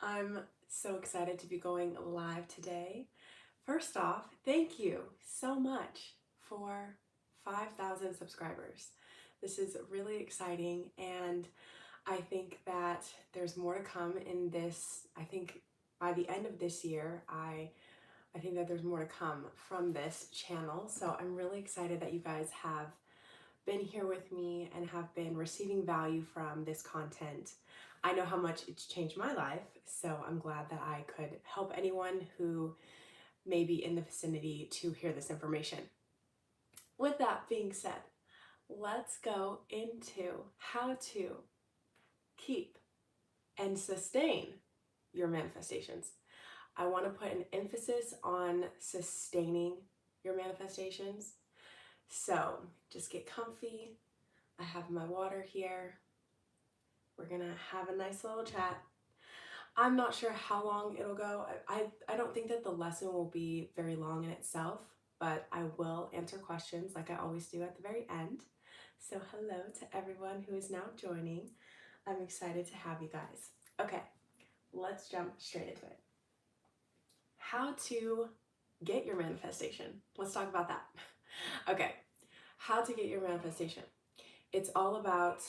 I'm so excited to be going live today. First off, thank you so much for 5,000 subscribers. This is really exciting, and I think that there's more to come in this. I think by the end of this year, I think that there's more to come from this channel. So I'm really excited that you guys have been here with me and have been receiving value from this content. I know how much it's changed my life, so I'm glad that I could help anyone who may be in the vicinity to hear this information. With that being said, let's go into how to keep and sustain your manifestations. I want to put an emphasis on sustaining your manifestations. So just get comfy. I have my water here. We're gonna have a nice little chat. I'm not sure how long it'll go. I don't think that the lesson will be very long in itself, but I will answer questions like I always do at the very end. So hello to everyone who is now joining. I'm excited to have you guys. Okay, let's jump straight into it. How to get your manifestation. Let's talk about that. Okay, how to get your manifestation. It's all about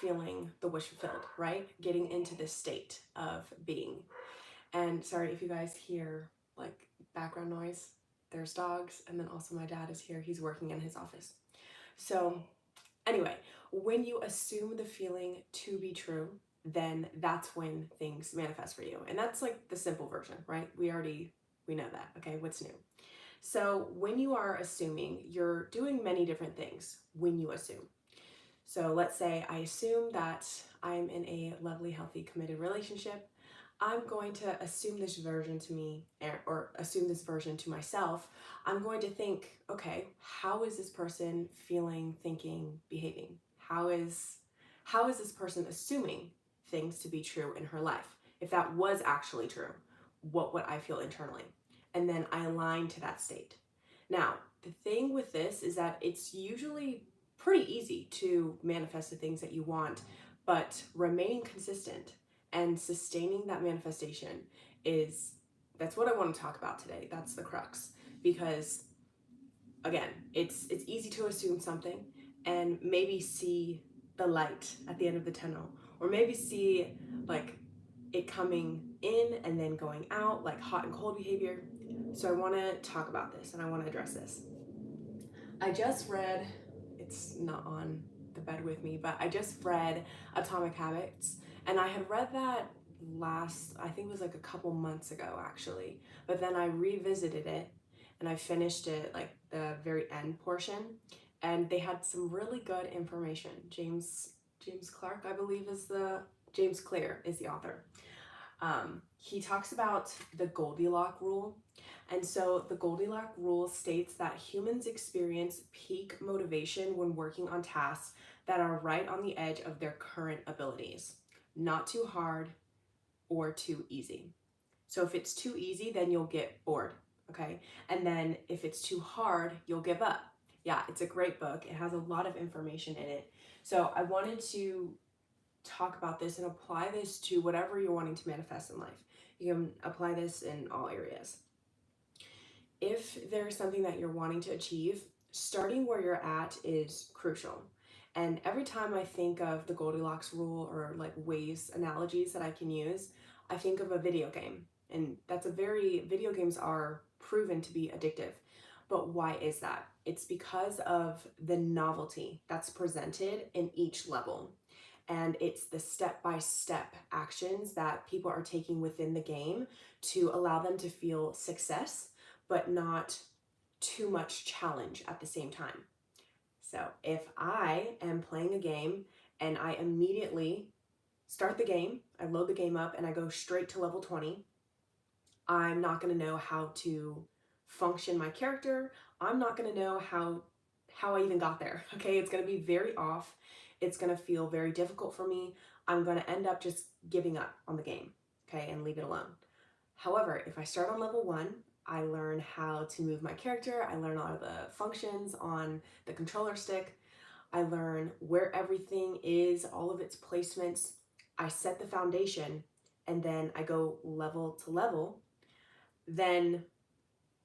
feeling the wish fulfilled, right? Getting into this state of being. And sorry if you guys hear like background noise. There's dogs, and then also my dad is here. He's working in his office. So anyway, when you assume the feeling to be true, then that's when things manifest for you. And that's like the simple version, right? We know that. Okay, what's new? So when you are assuming, you're doing many different things when you assume. So let's say I assume that I'm in a lovely, healthy, committed relationship. I'm going to assume this version to me, or assume this version to myself. I'm going to think, okay, how is this person feeling, thinking, behaving? How is this person assuming things to be true in her life? If that was actually true, what would I feel internally? And then I align to that state. Now, the thing with this is that it's usually pretty easy to manifest the things that you want, but remaining consistent and sustaining that manifestation that's what I want to talk about today. That's the crux, because again, it's easy to assume something and maybe see the light at the end of the tunnel, or maybe see like it coming in and then going out, like hot and cold behavior. So I want to talk about this and I want to address this. I just read, it's not on the bed with me, but I just read Atomic Habits, and I had read that I think it was like a couple months ago actually, but then I revisited it and I finished it like the very end portion, and they had some really good information. James Clark, I believe, James Clear is the author. He talks about the Goldilocks rule. And so the Goldilocks rule states that humans experience peak motivation when working on tasks that are right on the edge of their current abilities, not too hard or too easy. So if it's too easy, then you'll get bored, okay? And then if it's too hard, you'll give up. Yeah, it's a great book. It has a lot of information in it. So I wanted to talk about this and apply this to whatever you're wanting to manifest in life. You can apply this in all areas. If there's something that you're wanting to achieve, starting where you're at is crucial. And every time I think of the Goldilocks rule or like ways, analogies that I can use, I think of a video game. And video games are proven to be addictive. But why is that? It's because of the novelty that's presented in each level. And it's the step-by-step actions that people are taking within the game to allow them to feel success, but not too much challenge at the same time. So if I am playing a game and I immediately start the game, I load the game up and I go straight to level 20, I'm not going to know how to function my character. I'm not going to know how I even got there. Okay, it's going to be very off. It's going to feel very difficult for me. I'm going to end up just giving up on the game, okay, and leave it alone. However, if I start on level 1, I learn how to move my character. I learn all of the functions on the controller stick. I learn where everything is, all of its placements. I set the foundation, and then I go level to level, then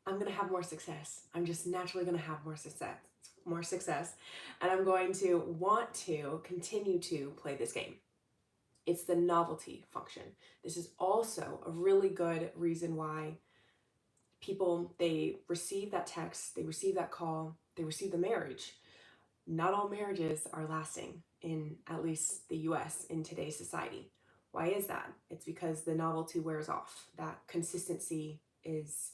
I'm going to have more success. I'm just naturally going to have more success, and I'm going to want to continue to play this game. It's the novelty function. This is also a really good reason why people, they receive that text, they receive that call, they receive the marriage. Not all marriages are lasting in at least the US in today's society. Why is that? It's because the novelty wears off. That consistency is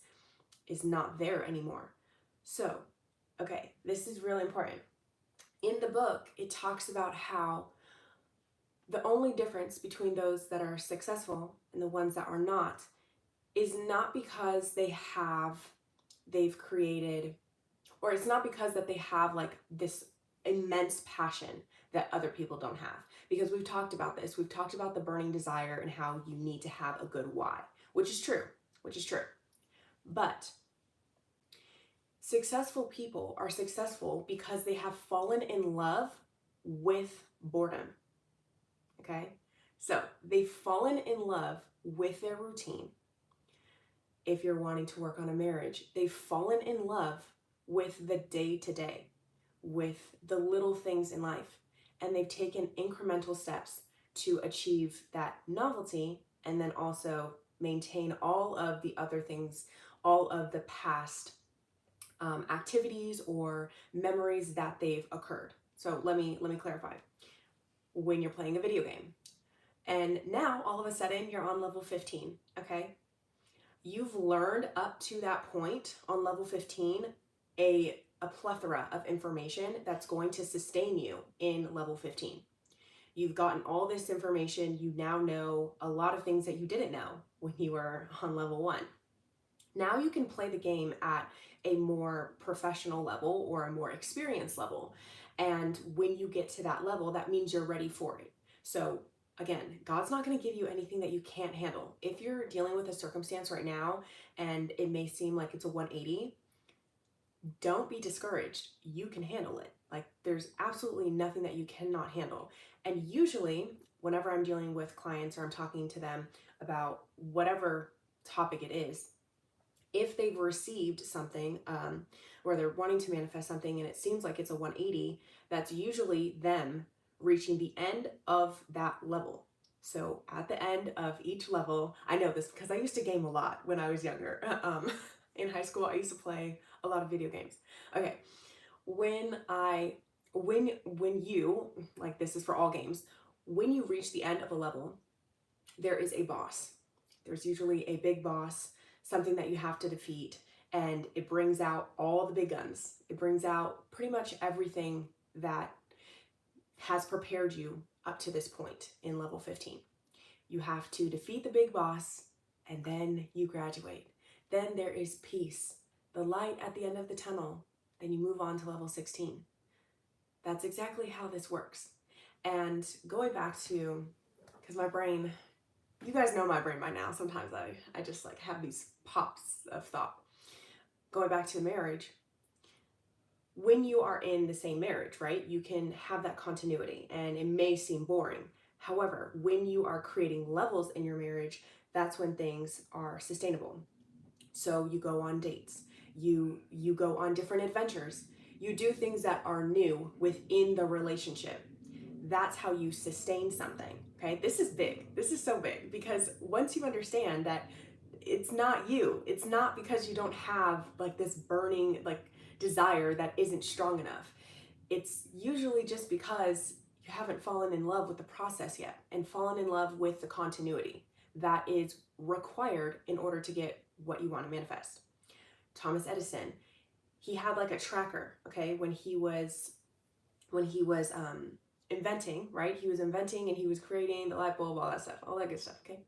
not there anymore. So, okay, this is really important. In the book, it talks about how the only difference between those that are successful and the ones that are not is not because they've created, or it's not because that they have like this immense passion that other people don't have. Because we've talked about this. We've talked about the burning desire and how you need to have a good why, which is true. But successful people are successful because they have fallen in love with boredom. Okay? So they've fallen in love with their routine. If you're wanting to work on a marriage, they've fallen in love with the day-to-day, with the little things in life, and they've taken incremental steps to achieve that novelty and then also maintain all of the other things, all of the past activities or memories that they've occurred. So let me clarify. When you're playing a video game, and now all of a sudden you're on level 15, okay? You've learned up to that point on level 15 a plethora of information that's going to sustain you in level 15. You've gotten all this information. You now know a lot of things that you didn't know when you were on level 1. Now you can play the game at a more professional level or a more experienced level. And when you get to that level, that means you're ready for it. So again, God's not going to give you anything that you can't handle. If you're dealing with a circumstance right now and it may seem like it's a 180, don't be discouraged. You can handle it. Like, there's absolutely nothing that you cannot handle. And usually, whenever I'm dealing with clients or I'm talking to them about whatever topic it is, if they've received something or they're wanting to manifest something and it seems like it's a 180, that's usually them reaching the end of that level. So at the end of each level, I know this because I used to game a lot when I was younger. In high school, I used to play a lot of video games. Okay, when you, like, this is for all games, when you reach the end of a level, there is a boss. There's usually a big boss, something that you have to defeat, and it brings out all the big guns. It brings out pretty much everything that has prepared you up to this point in level 15. You have to defeat the big boss, and then you graduate. Then there is peace, the light at the end of the tunnel. Then you move on to level 16. That's exactly how this works. And going back to, because my brain, you guys know my brain by now. Sometimes I just like have these pops of thought. Going back to marriage, when you are in the same marriage, right, you can have that continuity and it may seem boring. However, when you are creating levels in your marriage, that's when things are sustainable. So you go on dates, you go on different adventures, you do things that are new within the relationship. That's how you sustain something, okay? This is big. This is so big because once you understand that it's not you, it's not because you don't have like this burning like desire that isn't strong enough. It's usually just because you haven't fallen in love with the process yet and fallen in love with the continuity that is required in order to get what you want to manifest. Thomas Edison, he had like a tracker, okay, when he was inventing, right? He was inventing and he was creating the light bulb, all that good stuff, okay?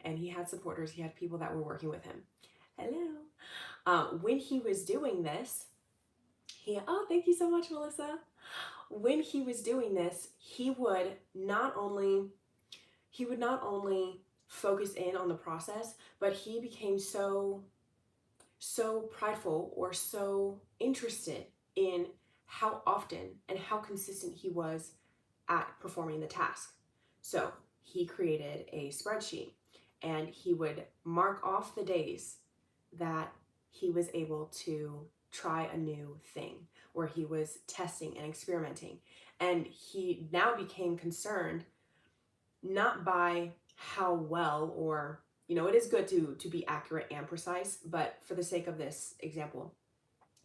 And he had supporters, he had people that were working with him. Hello. When he was doing this, thank you so much, Melissa. When he was doing this, he would not only focus in on the process, but he became so prideful or so interested in how often and how consistent he was at performing the task. So he created a spreadsheet, and he would mark off the days that he was able to try a new thing, where he was testing and experimenting. And he now became concerned not by how well, or it is good to be accurate and precise, but for the sake of this example,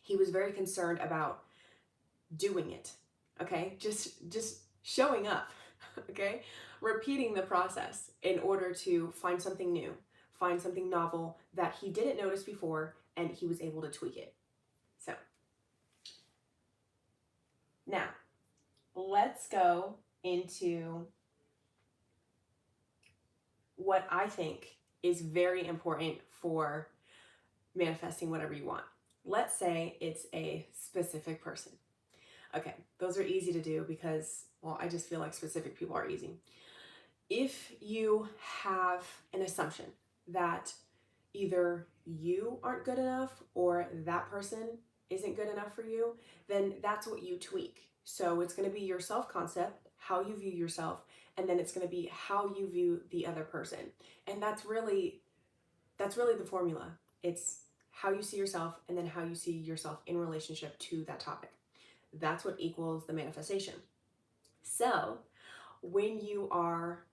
he was very concerned about doing it. Okay, just showing up. Okay, repeating the process in order to find something new, find something novel that he didn't notice before, and he was able to tweak it. So now let's go into what I think is very important for manifesting whatever you want. Let's say it's a specific person. Okay, those are easy to do because, well, I just feel like specific people are easy. If you have an assumption that either you aren't good enough or that person isn't good enough for you, then that's what you tweak. So it's going to be your self-concept, how you view yourself, and then it's going to be how you view the other person. And that's really the formula. It's how you see yourself and then how you see yourself in relationship to that topic. That's what equals the manifestation. So when you are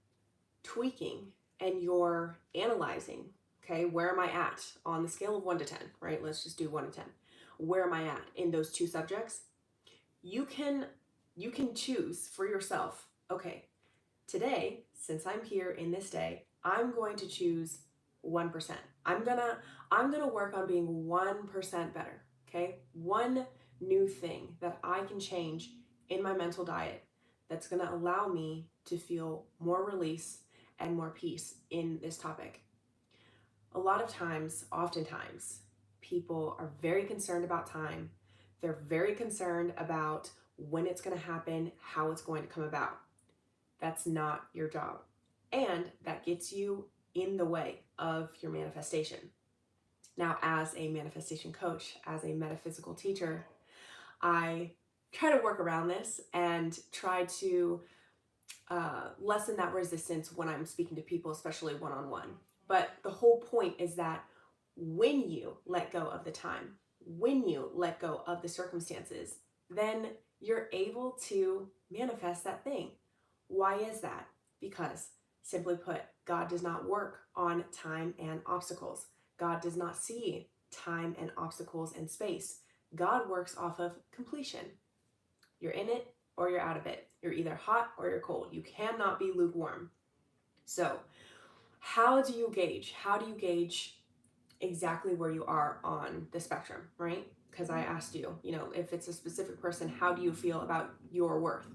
tweaking and you're analyzing, okay, where am I at on the scale of 1 to 10, right? Let's just do 1 to 10. Where am I at in those two subjects? You can choose for yourself, okay, today, since I'm here in this day, I'm going to choose 1%. I'm gonna work on being 1% better. Okay? One new thing that I can change in my mental diet that's gonna allow me to feel more release and more peace in this topic. A lot of times, oftentimes, people are very concerned about time. They're very concerned about when it's going to happen, how it's going to come about. That's not your job. And that gets you in the way of your manifestation. Now, as a manifestation coach, as a metaphysical teacher, I try to work around this and try to lessen that resistance when I'm speaking to people, especially one-on-one. But the whole point is that when you let go of the time, when you let go of the circumstances, then you're able to manifest that thing. Why is that? Because, simply put, God does not work on time and obstacles. God does not see time and obstacles and space. God works off of completion. You're in it or you're out of it. You're either hot or you're cold. You cannot be lukewarm. So, how do you gauge? How do you gauge exactly where you are on the spectrum, right? Because I asked you, if it's a specific person, how do you feel about your worth?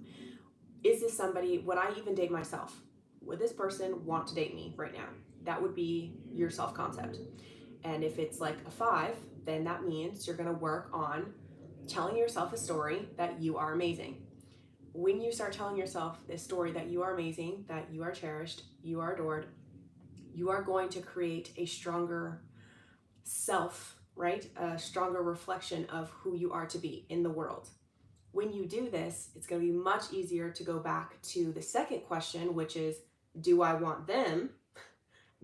Is this somebody, would I even date myself? Would this person want to date me right now? That would be your self-concept. And if it's like a 5, then that means you're going to work on telling yourself a story that you are amazing. When you start telling yourself this story that you are amazing, that you are cherished, you are adored, you are going to create a stronger self, right? A stronger reflection of who you are to be in the world. When you do this, it's going to be much easier to go back to the second question, which is, do I want them?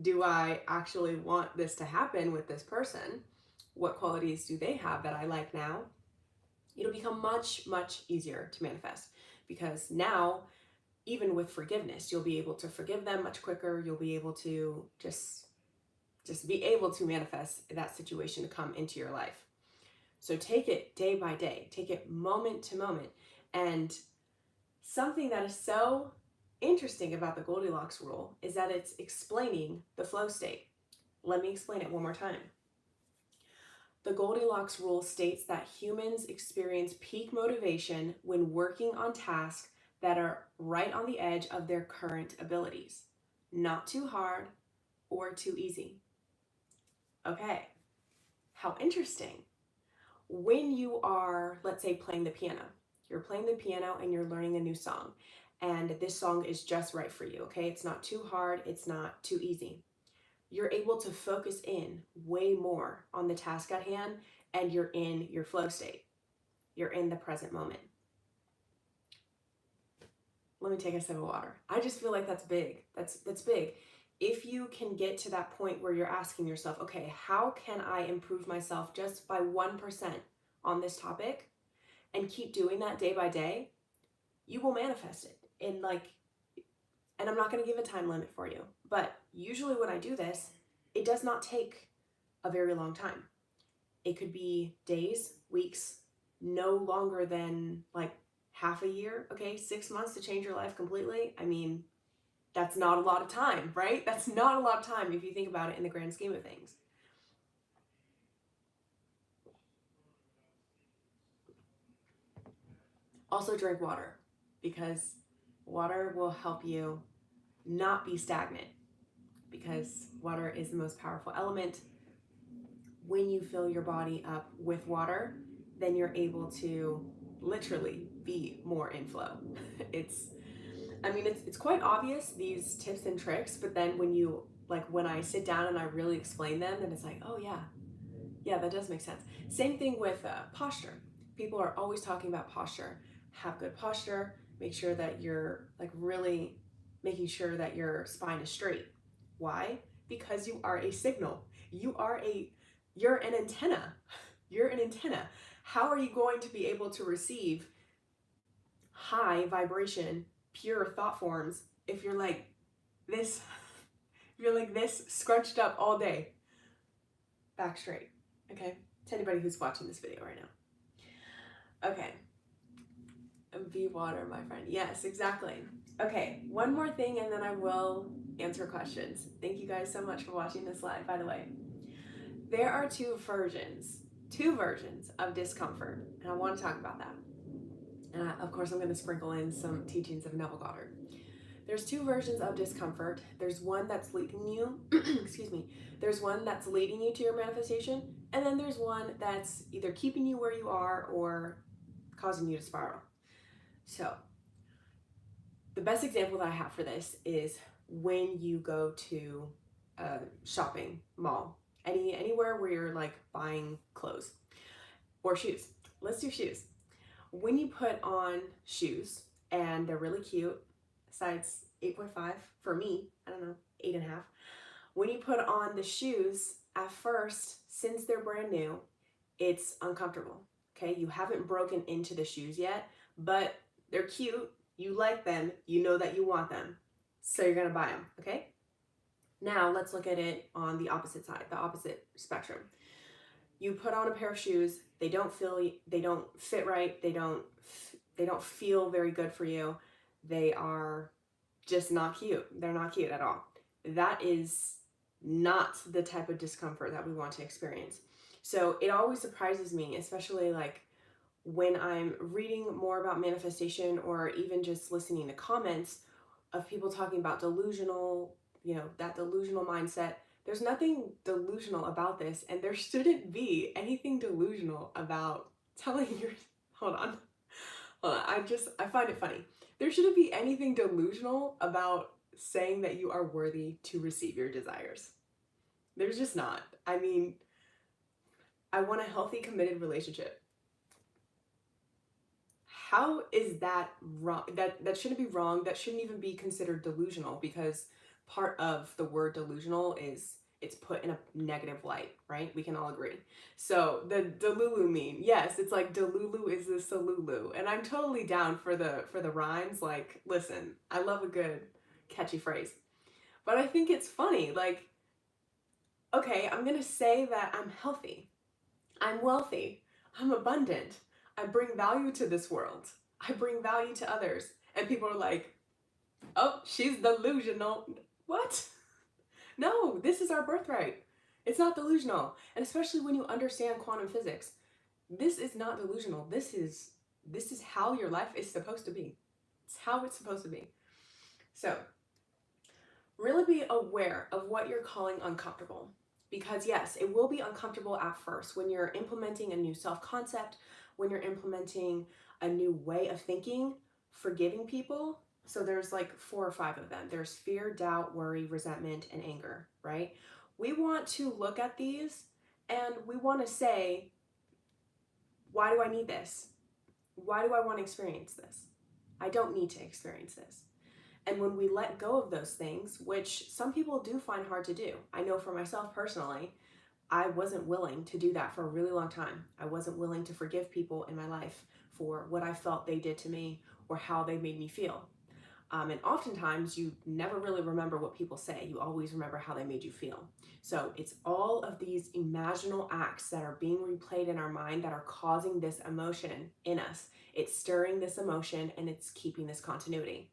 Do I actually want this to happen with this person? What qualities do they have that I like now? It'll become much, much easier to manifest, because now, even with forgiveness, you'll be able to forgive them much quicker. You'll be able to just be able to manifest that situation to come into your life. So take it day by day, take it moment to moment. And something that is so interesting about the Goldilocks rule is that it's explaining the flow state. Let me explain it one more time. The Goldilocks rule states that humans experience peak motivation when working on tasks that are right on the edge of their current abilities. Not too hard or too easy. Okay, how interesting. When you are, let's say, playing the piano, you're playing the piano and you're learning a new song, and this song is just right for you, okay? It's not too hard, it's not too easy. You're able to focus in way more on the task at hand, and you're in your flow state. You're in the present moment. Let me take a sip of water. I just feel like that's big. That's big. if you can get to that point where you're asking yourself, okay, how can I improve myself just by 1% on this topic, and keep doing that day by day, you will manifest it. And I'm not going to give a time limit for you, but usually when I do this, it does not take a very long time. It could be days, weeks, no longer than like half a year, okay? 6 months to change your life completely. I mean, that's not a lot of time, right? That's not a lot of time if you think about it in the grand scheme of things. Also drink water, because water will help you not be stagnant, because water is the most powerful element. When you fill your body up with water, then you're able to literally be more in flow. It's quite obvious, these tips and tricks, but then when I sit down and I really explain them, then it's like, oh yeah, that does make sense. Same thing with posture. People are always talking about posture. Have good posture. Make sure that you're like really making sure that your spine is straight. Why? Because you are a signal. You're an antenna. You're an antenna. How are you going to be able to receive high vibration, pure thought forms if you're like this, scrunched up all day? Back straight. Okay? To anybody who's watching this video right now. Okay. Be water, my friend. Yes, exactly. Okay, one more thing and then I will answer questions. Thank you guys so much for watching this live, by the way. There are two versions of discomfort, and I want to talk about that. And of course, I'm going to sprinkle in some teachings of Neville Goddard. There's two versions of discomfort. There's one that's leading you, excuse me, there's one that's leading you to your manifestation, and then there's one that's either keeping you where you are or causing you to spiral. So, the best example that I have for this is when you go to a shopping mall, anywhere where you're like buying clothes or shoes. Let's do shoes. When you put on shoes and they're really cute, size 8.5 for me, I don't know, 8.5. When you put on the shoes, at first, since they're brand new, it's uncomfortable, okay? You haven't broken into the shoes yet, but they're cute, you like them, you know that you want them, so you're gonna buy them, okay? Now let's look at it on the opposite side, the opposite spectrum. You put on a pair of shoes, they don't fit right, they don't feel very good for you, they are just not cute. They're not cute at all. That is not the type of discomfort that we want to experience. So it always surprises me, especially like when I'm reading more about manifestation or even just listening to comments of people talking about delusional, that delusional mindset. There's nothing delusional about this, and there shouldn't be anything delusional about telling your, hold on, I find it funny. There shouldn't be anything delusional about saying that you are worthy to receive your desires. There's just not. I mean, I want a healthy, committed relationship. How is that wrong? That shouldn't be wrong. That shouldn't even be considered delusional, because part of the word delusional is it's put in a negative light, right? We can all agree. So the Delulu meme, yes, it's like Delulu is the Salulu, and I'm totally down for the rhymes. Like, listen, I love a good catchy phrase, but I think it's funny. Like, okay, I'm gonna say that I'm healthy, I'm wealthy, I'm abundant, I bring value to this world, I bring value to others, and people are like, oh, she's delusional. What? No, this is our birthright. It's not delusional. And especially when you understand quantum physics, this is not delusional. This is how your life is supposed to be. It's how it's supposed to be. So, really be aware of what you're calling uncomfortable. Because yes, it will be uncomfortable at first when you're implementing a new self-concept, when you're implementing a new way of thinking, forgiving people. So there's like 4 or 5 of them. There's fear, doubt, worry, resentment, and anger, right? We want to look at these and we want to say, why do I need this? Why do I want to experience this? I don't need to experience this. And when we let go of those things, which some people do find hard to do, I know for myself personally, I wasn't willing to do that for a really long time. I wasn't willing to forgive people in my life for what I felt they did to me or how they made me feel. And oftentimes you never really remember what people say. You always remember how they made you feel. So it's all of these imaginal acts that are being replayed in our mind that are causing this emotion in us. It's stirring this emotion and it's keeping this continuity.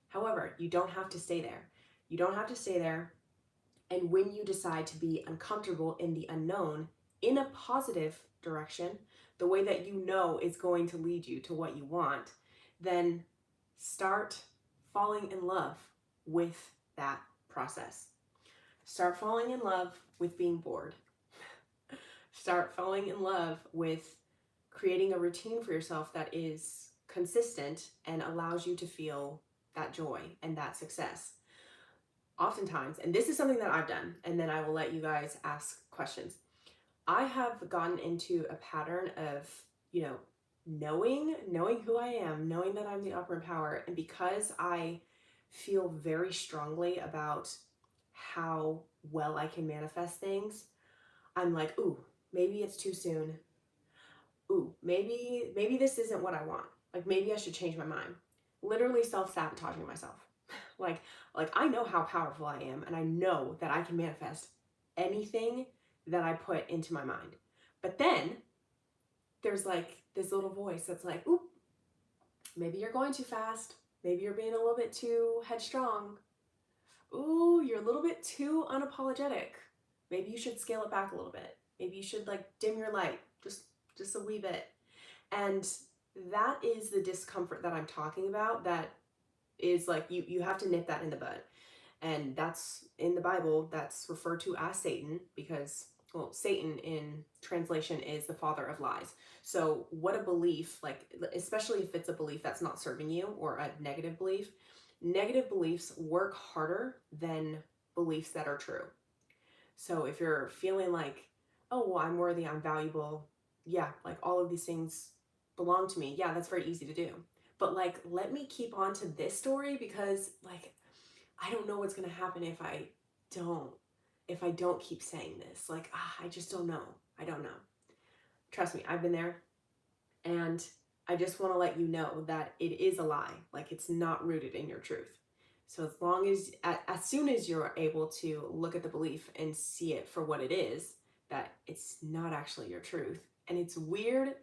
However, you don't have to stay there. You don't have to stay there. And when you decide to be uncomfortable in the unknown in a positive direction, the way that you know is going to lead you to what you want, then start falling in love with that process. Start falling in love with being bored. Start falling in love with creating a routine for yourself that is consistent and allows you to feel that joy and that success. Oftentimes, and this is something that I've done, and then I will let you guys ask questions. I have gotten into a pattern of, knowing who I am, knowing that I'm the operant power, and because I feel very strongly about how well I can manifest things, I'm like, ooh, maybe it's too soon. Ooh, maybe this isn't what I want. Like maybe I should change my mind. Literally self-sabotaging myself. like I know how powerful I am, and I know that I can manifest anything that I put into my mind. But then there's like this little voice that's like, oop, maybe you're going too fast. Maybe you're being a little bit too headstrong. Ooh, you're a little bit too unapologetic. Maybe you should scale it back a little bit. Maybe you should like dim your light just a wee bit. And that is the discomfort that I'm talking about. That is like you have to nip that in the bud. And that's in the Bible, that's referred to as Satan because, well, Satan in translation is the father of lies. So what a belief, like, especially if it's a belief that's not serving you or a negative belief, negative beliefs work harder than beliefs that are true. So if you're feeling like, oh, well, I'm worthy, I'm valuable, yeah, like all of these things belong to me, yeah, that's very easy to do. But like, let me keep on to this story because like, I don't know what's going to happen if I don't keep saying this. Like, I just don't know. I don't know. Trust me, I've been there. And I just want to let you know that it is a lie. Like it's not rooted in your truth. So as soon as you're able to look at the belief and see it for what it is, that it's not actually your truth. And it's weird.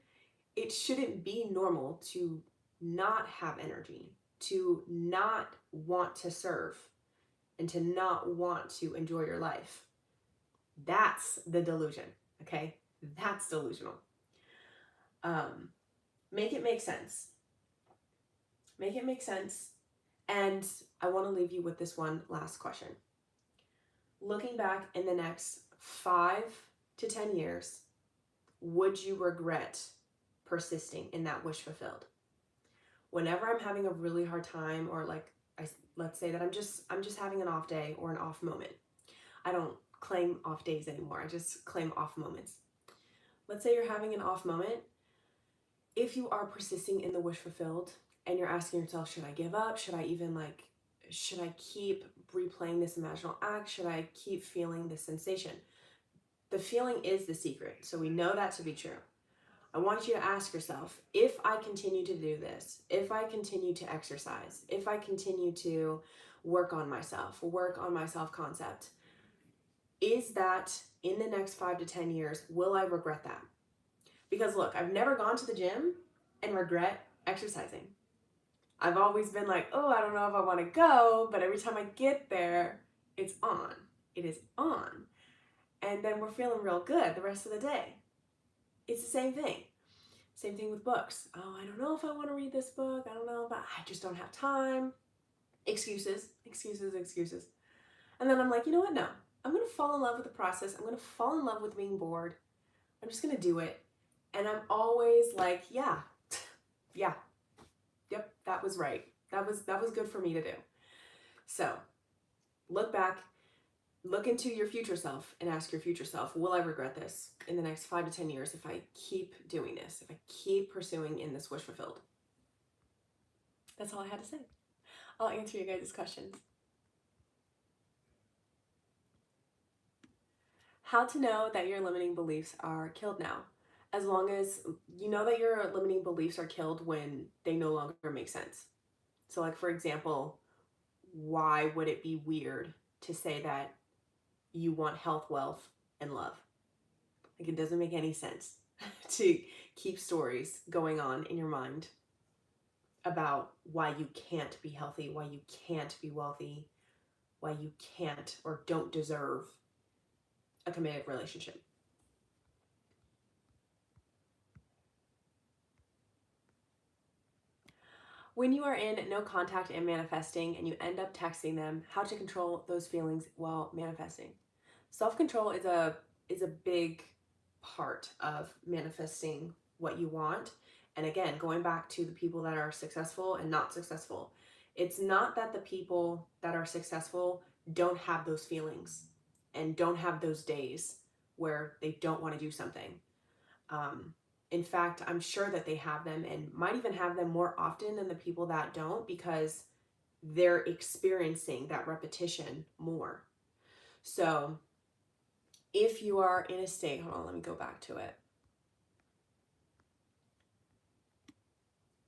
It shouldn't be normal to not have energy, to not want to serve, and to not want to enjoy your life. That's the delusion, okay? That's delusional. Make it make sense. Make it make sense. And I want to leave you with this one last question. Looking back in the next 5 to 10 years, would you regret persisting in that wish fulfilled? Whenever I'm having a really hard time, or like let's say that I'm just having an off day or an off moment. I don't claim off days anymore. I just claim off moments. Let's say you're having an off moment. If you are persisting in the wish fulfilled and you're asking yourself, should I give up? Should I keep replaying this imaginal act? Should I keep feeling this sensation? The feeling is the secret. So we know that to be true. I want you to ask yourself, if I continue to do this, if I continue to exercise, if I continue to work on my self-concept, is that in the next 5 to 10 years, will I regret that? Because look, I've never gone to the gym and regret exercising. I've always been like, oh, I don't know if I want to go, but every time I get there, it's on. It is on. And then we're feeling real good the rest of the day. It's the same thing. Same thing with books. Oh, I don't know if I want to read this book. I don't know, but I just don't have time. Excuses. And then I'm like, you know what? No, I'm going to fall in love with the process. I'm going to fall in love with being bored. I'm just going to do it. And I'm always like, yeah, yep, that was right. That was good for me to do. So look back, look into your future self and ask your future self, will I regret this in the next 5 to 10 years if I keep doing this, if I keep pursuing in this wish fulfilled? That's all I had to say. I'll answer you guys' questions. How to know that your limiting beliefs are killed now. As long as you know that your limiting beliefs are killed when they no longer make sense. So, like, for example, why would it be weird to say that you want health, wealth, and love? Like, it doesn't make any sense to keep stories going on in your mind about why you can't be healthy, why you can't be wealthy, why you can't or don't deserve a committed relationship. When you are in no contact and manifesting and you end up texting them, how to control those feelings while manifesting. Self-control is a big part of manifesting what you want. And again, going back to the people that are successful and not successful, it's not that the people that are successful don't have those feelings and don't have those days where they don't want to do something. In fact, I'm sure that they have them and might even have them more often than the people that don't, because they're experiencing that repetition more. So if you are in a state, hold on, let me go back to it.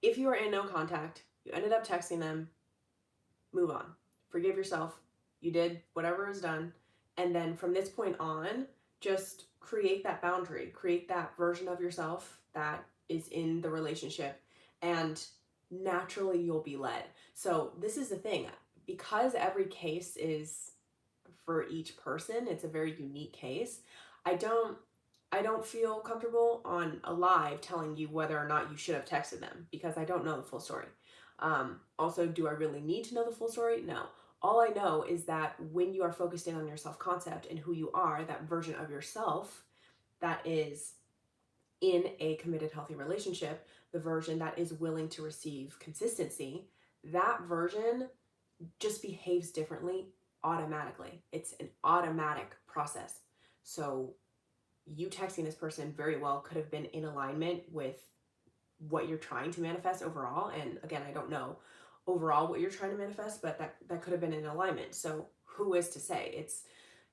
If you are in no contact, you ended up texting them, move on. Forgive yourself. You did whatever is done. And then from this point on, just create that boundary, create that version of yourself that is in the relationship, and naturally you'll be led. So this is the thing, because every case is for each person, it's a very unique case. I don't feel comfortable on a live telling you whether or not you should have texted them, because I don't know the full story. Also, do I really need to know the full story? No. All I know is that when you are focused in on your self-concept and who you are, that version of yourself that is in a committed, healthy relationship, the version that is willing to receive consistency, that version just behaves differently automatically. It's an automatic process. So you texting this person very well could have been in alignment with what you're trying to manifest overall. And again, I don't know overall what you're trying to manifest, but that could have been in alignment. So who is to say? It's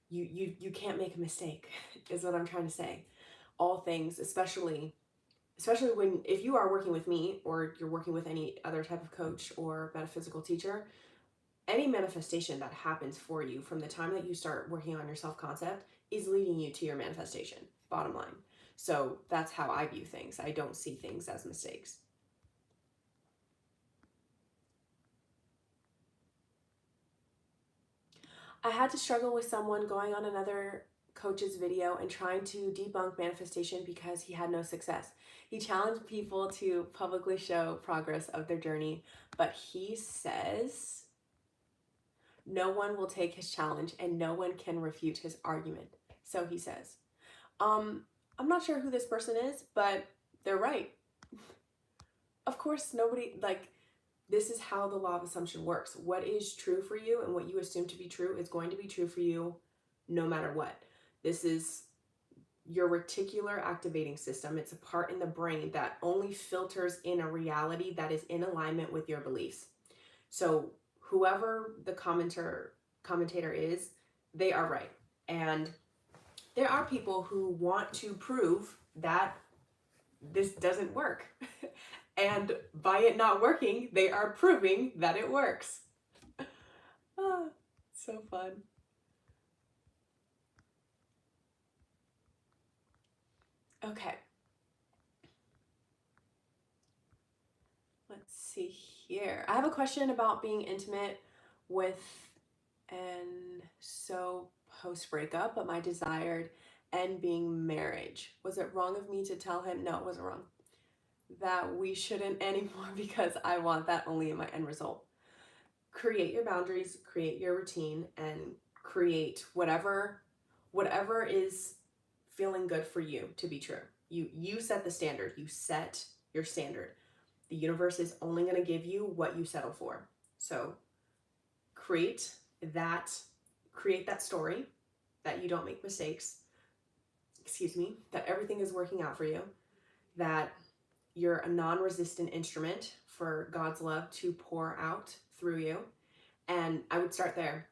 you can't make a mistake is what I'm trying to say. All things, especially when, if you are working with me or you're working with any other type of coach or metaphysical teacher, any manifestation that happens for you from the time that you start working on your self-concept is leading you to your manifestation, bottom line. So that's how I view things. I don't see things as mistakes. I had to struggle with someone going on another coach's video and trying to debunk manifestation because he had no success. He challenged people to publicly show progress of their journey, but he says no one will take his challenge and no one can refute his argument. So he says, I'm not sure who this person is, but they're right. Of course, nobody, like, this is how the law of assumption works. What is true for you and what you assume to be true is going to be true for you no matter what. This is your reticular activating system. It's a part in the brain that only filters in a reality that is in alignment with your beliefs. So whoever the commentator is, they are right. And there are people who want to prove that this doesn't work. And by it not working, they are proving that it works. So fun. Okay. Let's see here. I have a question about being intimate with and so post breakup, but my desired end being marriage. Was it wrong of me to tell him? No, it wasn't wrong. That we shouldn't anymore because I want that only in my end result. Create your boundaries, create your routine, and create whatever is feeling good for you to be true. You set the standard. You set your standard. The universe is only going to give you what you settle for. So create that story, that you don't make mistakes, that everything is working out for you, that you're a non-resistant instrument for God's love to pour out through you. And I would start there.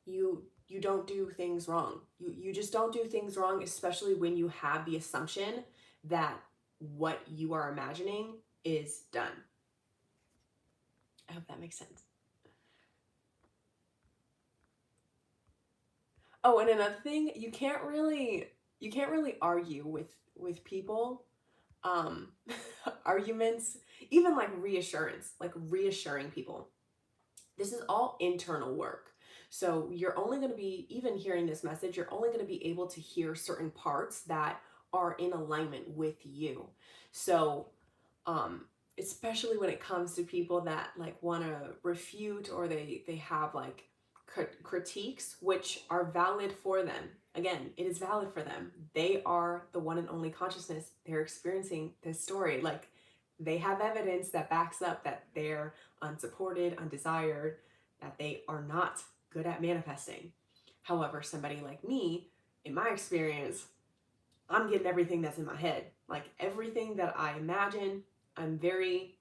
You don't do things wrong. You just don't do things wrong, especially when you have the assumption that what you are imagining is done. I hope that makes sense. Oh, and another thing, you can't really argue with people. Arguments, even like reassurance, like reassuring people. This is all internal work. So you're only going to be, even hearing this message, you're only going to be able to hear certain parts that are in alignment with you. So, um, especially when it comes to people that like want to refute, or they have like critiques, which are valid for them. Again, it is valid for them. They are the one and only consciousness. They're experiencing this story. Like, they have evidence that backs up that they're unsupported, undesired, that they are not good at manifesting. However, somebody like me, in my experience, I'm getting everything that's in my head. Like, everything that I imagine, I'm very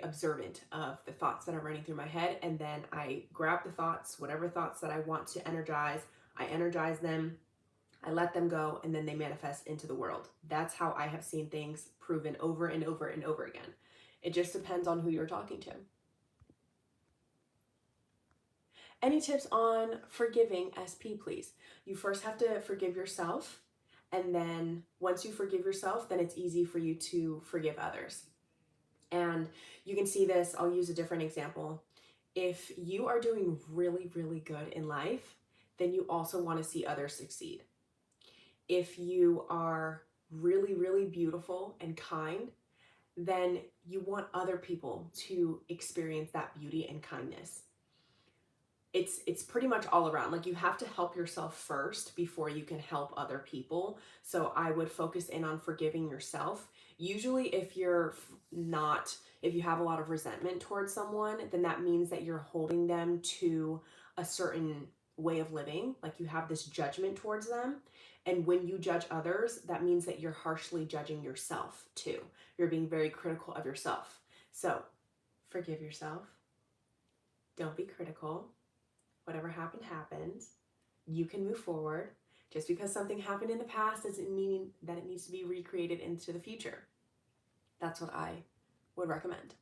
observant of the thoughts that are running through my head, and then I grab the thoughts, whatever thoughts that I want to energize, I energize them, I let them go, and then they manifest into the world. That's how I have seen things proven over and over and over again. It just depends on who you're talking to. Any tips on forgiving SP, please? You first have to forgive yourself, and then once you forgive yourself, then it's easy for you to forgive others. And you can see this, I'll use a different example. If you are doing really, really good in life, then you also want to see others succeed. If you are really, really beautiful and kind, then you want other people to experience that beauty and kindness. It's pretty much all around. Like, you have to help yourself first before you can help other people. So I would focus in on forgiving yourself. Usually if you have a lot of resentment towards someone, then that means that you're holding them to a certain way of living. Like, you have this judgment towards them. And when you judge others, that means that you're harshly judging yourself too. You're being very critical of yourself. So forgive yourself. Don't be critical. Whatever happened, happened. You can move forward. Just because something happened in the past doesn't mean that it needs to be recreated into the future. That's what I would recommend.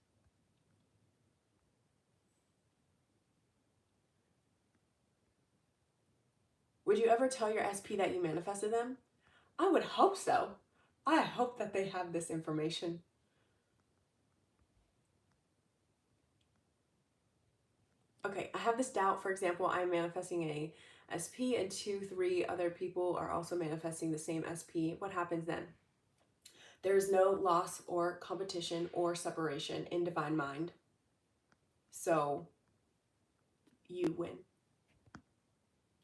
Would you ever tell your SP that you manifested them? I would hope so. I hope that they have this information. Okay, I have this doubt. For example, I'm manifesting a SP, and 2-3 other people are also manifesting the same SP. What happens then? There is no loss or competition or separation in divine mind. So you win.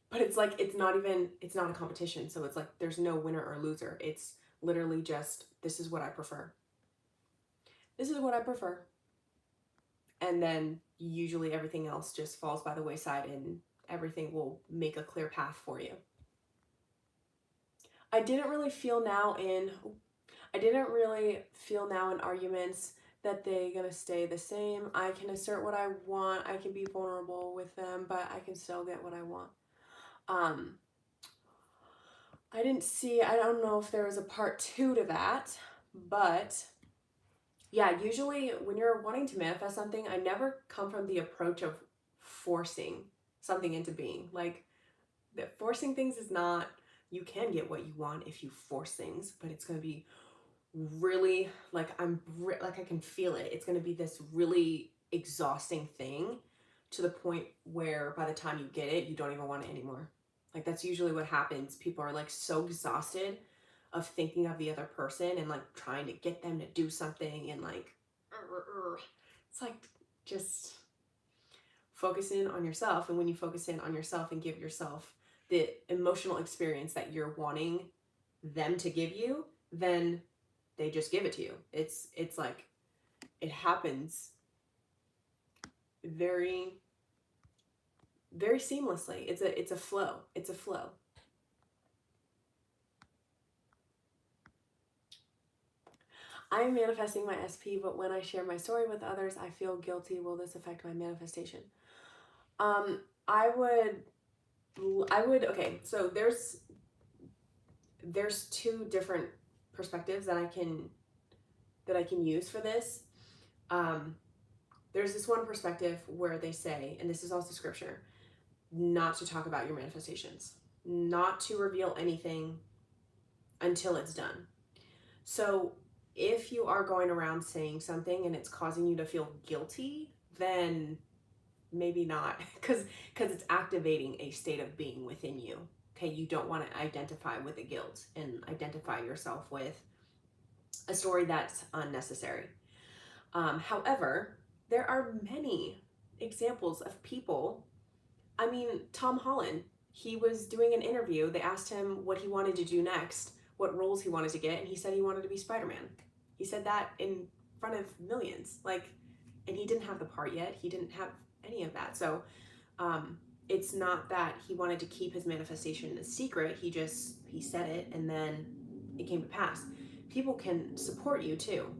But it's like, it's not a competition. So it's like, there's no winner or loser. It's literally just, this is what I prefer. This is what I prefer. And then usually everything else just falls by the wayside, and everything will make a clear path for you. I didn't really feel now in arguments that they're gonna stay the same. I can assert what I want. I can be vulnerable with them, but I can still get what I want. I don't know if there was a part 2 to that, but yeah, usually when you're wanting to manifest something, I never come from the approach of forcing something into being. Like, forcing things is not, you can get what you want if you force things, but it's going to be really, like, I can feel it. It's going to be this really exhausting thing, to the point where by the time you get it, you don't even want it anymore. Like, that's usually what happens. People are like so exhausted of thinking of the other person and like trying to get them to do something, and like, it's like, just focus in on yourself. And when you focus in on yourself and give yourself the emotional experience that you're wanting them to give you, then they just give it to you. It's like, it happens very, very seamlessly. It's a flow. It's a flow. I am manifesting my SP, but when I share my story with others, I feel guilty. Will this affect my manifestation? Um, I would, okay, so there's two different perspectives that I can use for this. There's this one perspective where they say, and this is also scripture, not to talk about your manifestations, not to reveal anything until it's done. So if you are going around saying something and it's causing you to feel guilty, then maybe not, because it's activating a state of being within you. Okay, you don't want to identify with the guilt and identify yourself with a story that's unnecessary. However, there are many examples of people. I mean, Tom Holland, he was doing an interview. They asked him what he wanted to do next, what roles he wanted to get, and he said he wanted to be Spider-Man. He said that in front of millions, and he didn't have the part yet. He didn't have any of that. So it's not that he wanted to keep his manifestation a secret. He said it, and then it came to pass. People can support you too.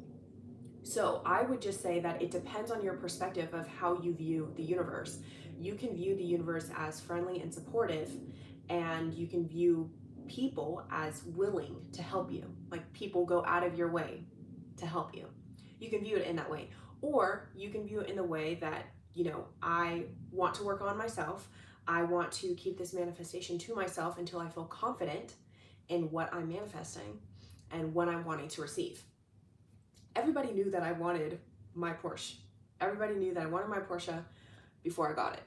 So I would just say that it depends on your perspective of how you view the universe. You can view the universe as friendly and supportive, and you can view people as willing to help you. Like, people go out of your way to help you. You can view it in that way. Or you can view it in the way that, I want to work on myself. I want to keep this manifestation to myself until I feel confident in what I'm manifesting and what I'm wanting to receive. Everybody knew that I wanted my Porsche. Everybody knew that I wanted my Porsche before I got it.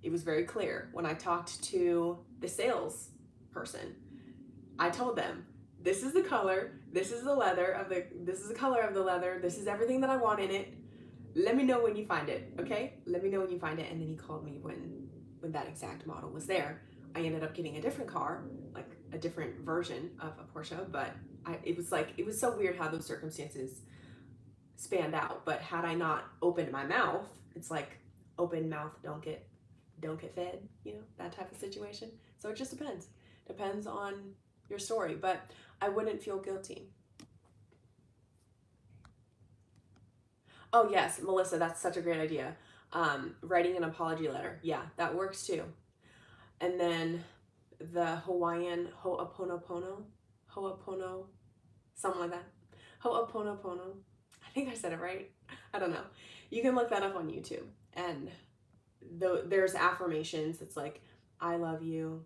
It was very clear when I talked to the sales person. I told them, this is the color, this is the leather this is the color of the leather, this is everything that I want in it. Let me know when you find it, okay? Let me know when you find it. And then he called me when that exact model was there. I ended up getting a different car, like a different version of a Porsche, but it was so weird how those circumstances spanned out. But had I not opened my mouth, it's like open mouth don't get fed, that type of situation. So it just depends on your story, but I wouldn't feel guilty. Oh yes, Melissa, that's such a great idea. Writing an apology letter, yeah, that works too. And then the Hawaiian ho'oponopono, something like that. Ho'oponopono. I think I said it right. I don't know. You can look that up on YouTube. And there's affirmations. It's like, I love you.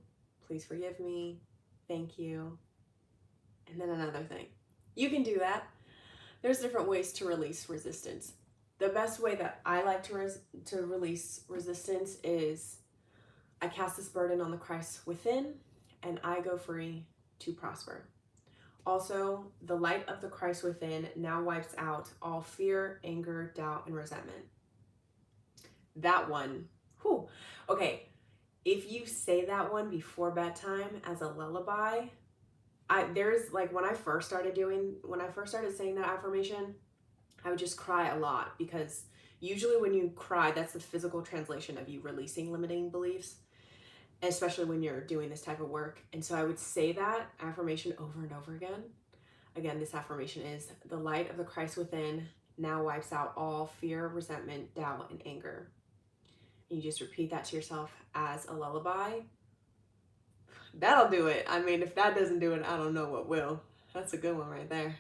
Please forgive me. Thank you. And then another thing. You can do that. There's different ways to release resistance. The best way that I like to release resistance is I cast this burden on the Christ within, and I go free to prosper. Also, the light of the Christ within now wipes out all fear, anger, doubt, and resentment. That one, whew. Okay, if you say that one before bedtime as a lullaby, when I first started saying that affirmation, I would just cry a lot, because usually when you cry, that's the physical translation of you releasing limiting beliefs, especially when you're doing this type of work. And so I would say that affirmation over and over again. Again, this affirmation is, the light of the Christ within now wipes out all fear, resentment, doubt, and anger. And you just repeat that to yourself as a lullaby. That'll do it. I mean, if that doesn't do it, I don't know what will. That's a good one right there.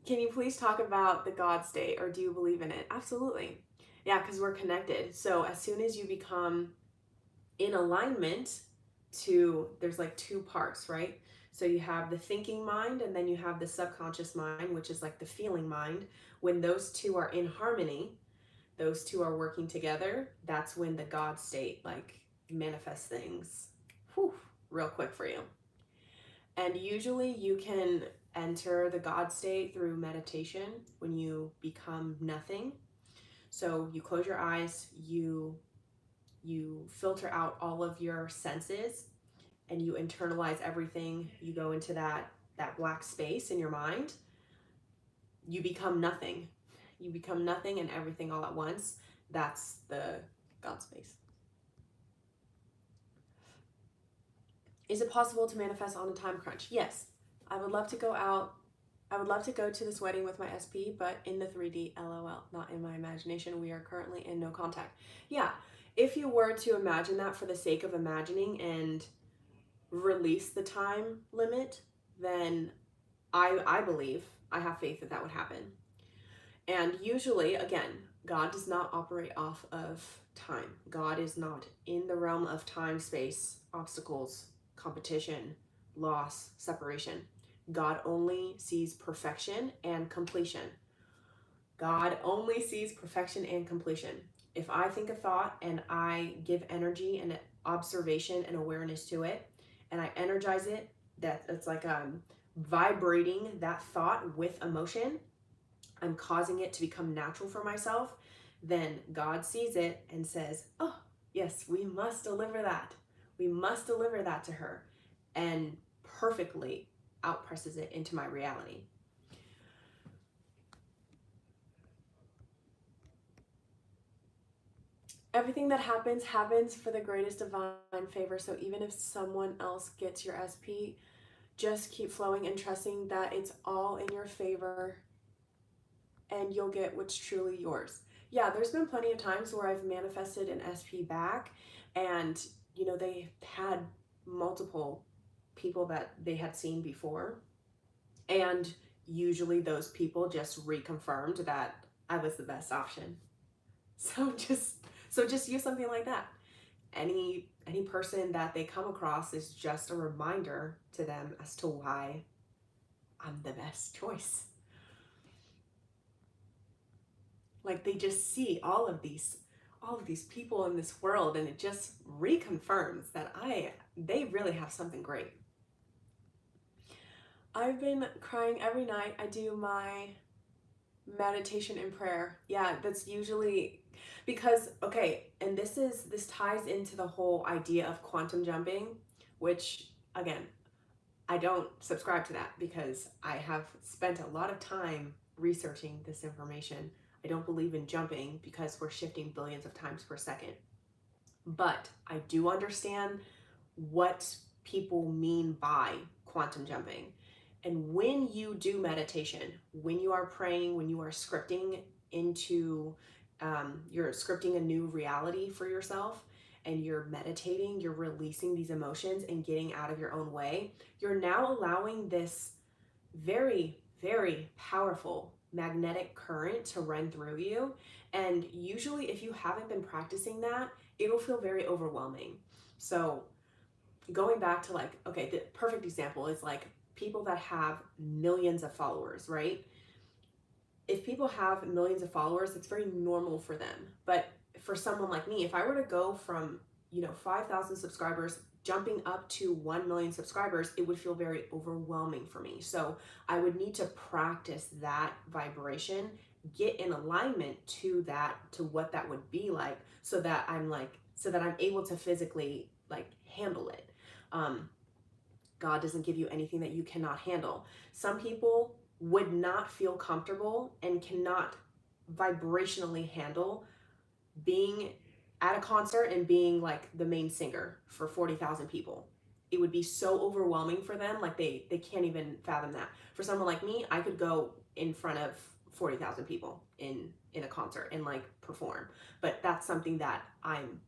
Can you please talk about the God state, or do you believe in it? Absolutely. Yeah, because we're connected. So as soon as you become in alignment there's like two parts, right? So you have the thinking mind, and then you have the subconscious mind, which is like the feeling mind. When those two are in harmony, those two are working together, that's when the God state manifests things real quick for you. And usually you can enter the God state through meditation when you become nothing. So you close your eyes, you filter out all of your senses, and you internalize everything. You go into that black space in your mind. You become nothing. You become nothing and everything all at once. That's the God space. Is it possible to manifest on a time crunch? Yes. I would love to go out. I would love to go to this wedding with my SP, but in the 3D, LOL, not in my imagination. We are currently in no contact. Yeah, if you were to imagine that for the sake of imagining and release the time limit, then I believe, I have faith that that would happen. And usually, again, God does not operate off of time. God is not in the realm of time, space, obstacles, competition, loss, separation. God only sees perfection and completion. God only sees perfection and completion. If I think a thought and I give energy and observation and awareness to it, and I energize it, it's like vibrating that thought with emotion, I'm causing it to become natural for myself, then God sees it and says, oh, yes, we must deliver that. We must deliver that to her, and perfectly outpresses it into my reality. Everything that happens for the greatest divine favor. So even if someone else gets your SP, just keep flowing and trusting that it's all in your favor and you'll get what's truly yours. Yeah, there's been plenty of times where I've manifested an SP back, and they had multiple people that they had seen before, and usually those people just reconfirmed that I was the best option. So just use something like that. Any person that they come across is just a reminder to them as to why I'm the best choice. Like, they just see all of these people in this world, and it just reconfirms that they really have something great. I've been crying every night. I do my meditation and prayer. Yeah, that's usually because, okay, and this ties into the whole idea of quantum jumping, which, again, I don't subscribe to that because I have spent a lot of time researching this information. I don't believe in jumping because we're shifting billions of times per second. But I do understand what people mean by quantum jumping. And when you do meditation, when you are praying, when you are scripting you're scripting a new reality for yourself, and you're meditating, you're releasing these emotions and getting out of your own way, you're now allowing this very, very powerful magnetic current to run through you. And usually, if you haven't been practicing that, it'll feel very overwhelming. So, going back to, like, okay, the perfect example is like people that have millions of followers, right? If people have millions of followers, it's very normal for them. But for someone like me, if I were to go from 5,000 subscribers jumping up to 1 million subscribers, it would feel very overwhelming for me. So I would need to practice that vibration, get in alignment to what that would be like, so that I'm able to physically, like, handle it. God doesn't give you anything that you cannot handle. Some people would not feel comfortable and cannot vibrationally handle being at a concert and being like the main singer for 40,000 people. It would be so overwhelming for them, like they can't even fathom that. For someone like me, I could go in front of 40,000 people in a concert and, like, perform. But that's something that I'm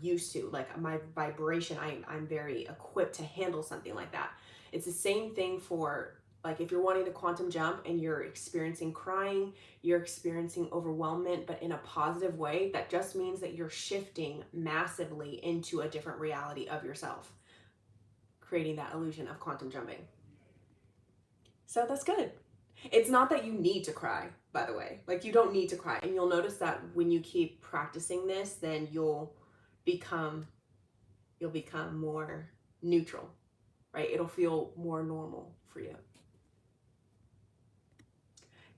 used to. Like, my vibration, I'm very equipped to handle something like that. It's the same thing for, like, if you're wanting to quantum jump and you're experiencing crying, you're experiencing overwhelmment, but in a positive way, that just means that you're shifting massively into a different reality of yourself, creating that illusion of quantum jumping. So that's good. It's not that you need to cry, by the way. Like, you don't need to cry. And you'll notice that when you keep practicing this, then you'll become more neutral, right? It'll feel more normal for you.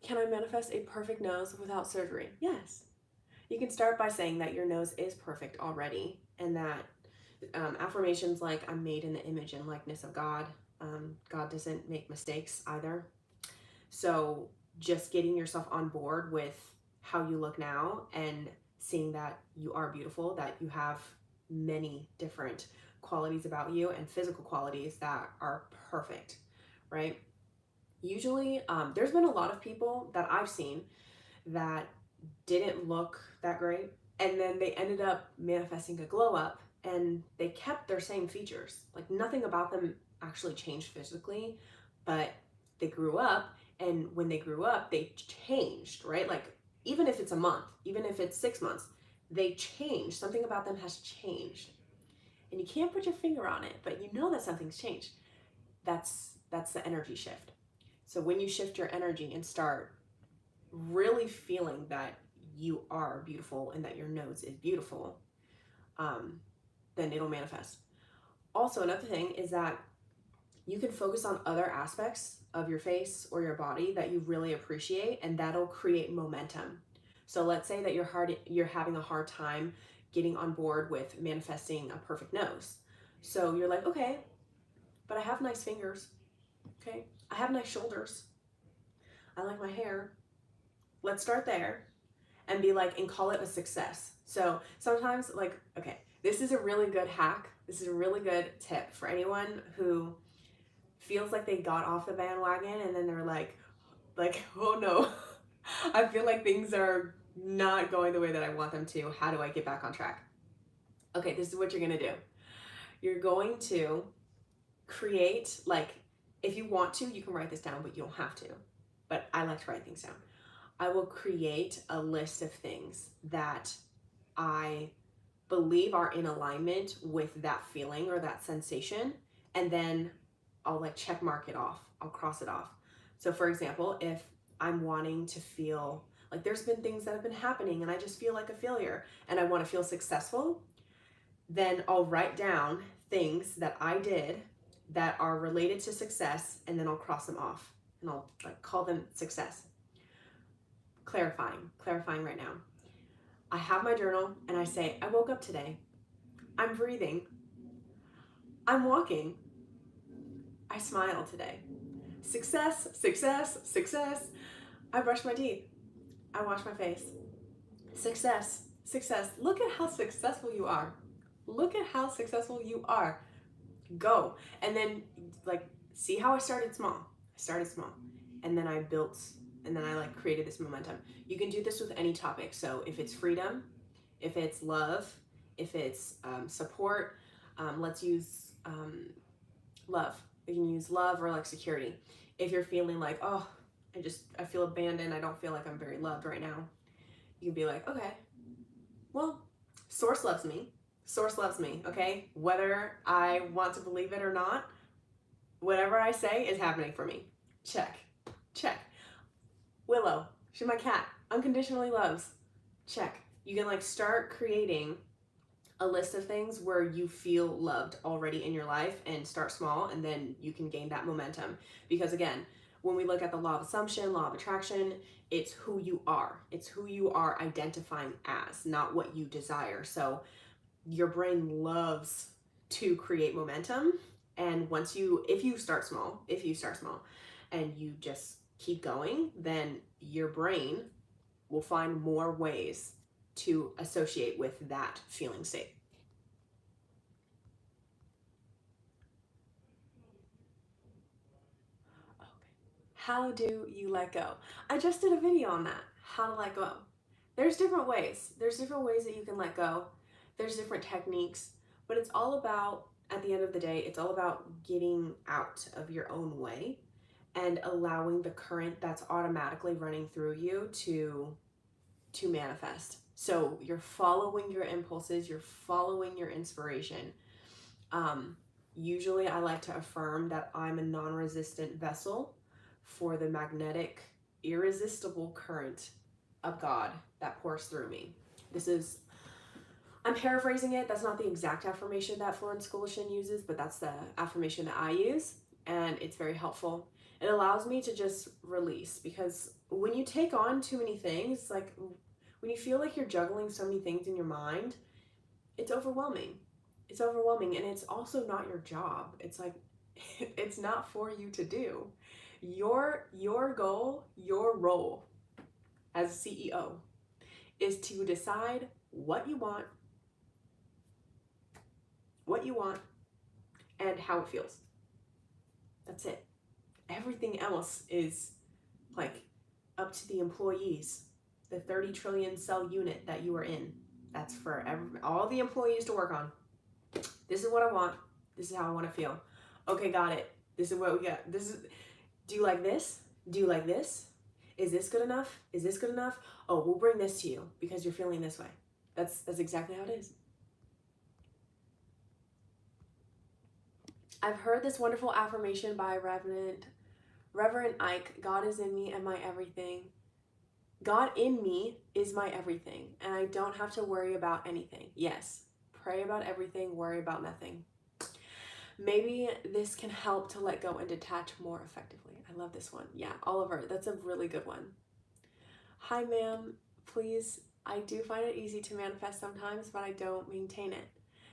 Can I manifest a perfect nose without surgery? Yes. You can start by saying that your nose is perfect already, and that affirmations like, I'm made in the image and likeness of God. God doesn't make mistakes either. So just getting yourself on board with how you look now and seeing that you are beautiful, that you have many different qualities about you and physical qualities that are perfect, right? Usually, there's been a lot of people that I've seen that didn't look that great, and then they ended up manifesting a glow up, and they kept their same features. Like nothing about them actually changed physically, but they grew up, and when they grew up, they changed, right? Like even if it's a month, even if it's 6 months, they changed. Something about them has changed. And you can't put your finger on it, but you know that something's changed. That's the energy shift. So when you shift your energy and start really feeling that you are beautiful and that your nose is beautiful, then it'll manifest. Also, another thing is that you can focus on other aspects of your face or your body that you really appreciate, and that'll create momentum. So let's say that you're having a hard time getting on board with manifesting a perfect nose. So you're like, okay, but I have nice fingers. Okay, I have nice shoulders. I like my hair. Let's start there and be like, and call it a success. So sometimes, like, okay, this is a really good hack. This is a really good tip for anyone who feels like they got off the bandwagon and then they're like, oh no, I feel like things are not going the way that I want them to. How do I get back on track? Okay, this is what you're gonna do. You're going to create, like, if you want to, you can write this down, but you don't have to. But I like to write things down. I will create a list of things that I believe are in alignment with that feeling or that sensation, and then I'll like check mark it off. I'll cross it off. So for example, if I'm wanting to feel like there's been things that have been happening and I just feel like a failure and I want to feel successful, then I'll write down things that I did that are related to success, and then I'll cross them off and I'll like call them success. Clarifying right now. I have my journal and I say, I woke up today. I'm breathing. I'm walking. I smile today. Success, success, success. I brush my teeth. I wash my face. Success, success. Look at how successful you are. Look at how successful you are. Go. And then like, see how I started small. I started small. And then I built, and then I like created this momentum. You can do this with any topic. So if it's freedom, if it's love, if it's support, let's use love. You can use love or like security. If you're feeling like, oh, I feel abandoned. I don't feel like I'm very loved right now. You can be like, okay, well, source loves me. Source loves me, okay? Whether I want to believe it or not, whatever I say is happening for me. Check. Willow, she's my cat, unconditionally loves. Check. You can like start creating a list of things where you feel loved already in your life, and start small, and then you can gain that momentum. Because again, when we look at the law of assumption, law of attraction, it's who you are. It's who you are identifying as, not what you desire. So your brain loves to create momentum. And if you start small and you just keep going, then your brain will find more ways to associate with that feeling state. Okay. How do you let go? I just did a video on that. How to let go. There's different ways. There's different ways that you can let go. There's different techniques, but it's all about, at the end of the day, it's all about getting out of your own way and allowing the current that's automatically running through you to manifest. So you're following your impulses, you're following your inspiration. Usually I like to affirm that I'm a non-resistant vessel for the magnetic, irresistible current of God that pours through me. I'm paraphrasing it. That's not the exact affirmation that Florence Scholashin uses, but that's the affirmation that I use, and it's very helpful. It allows me to just release, because when you take on too many things, like when you feel like you're juggling so many things in your mind, it's overwhelming. It's overwhelming, and it's also not your job. It's like, it's not for you to do. Your goal, your role as CEO is to decide what you want, what you want and how it feels. That's it. Everything else is like up to the employees, the 30 trillion cell unit that you are in. That's for all the employees to work on. This is what I want. This is how I want to feel. Okay, got it. This is what we got. Do you like this? Do you like this? Is this good enough? Is this good enough? Oh, we'll bring this to you because you're feeling this way. That's exactly how it is. I've heard this wonderful affirmation by Reverend Ike. God is in me and my everything. God in me is my everything, and I don't have to worry about anything. Yes, pray about everything, worry about nothing. Maybe this can help to let go and detach more effectively. I love this one. Yeah, Oliver, that's a really good one. Hi, ma'am. Please, I do find it easy to manifest sometimes, but I don't maintain it.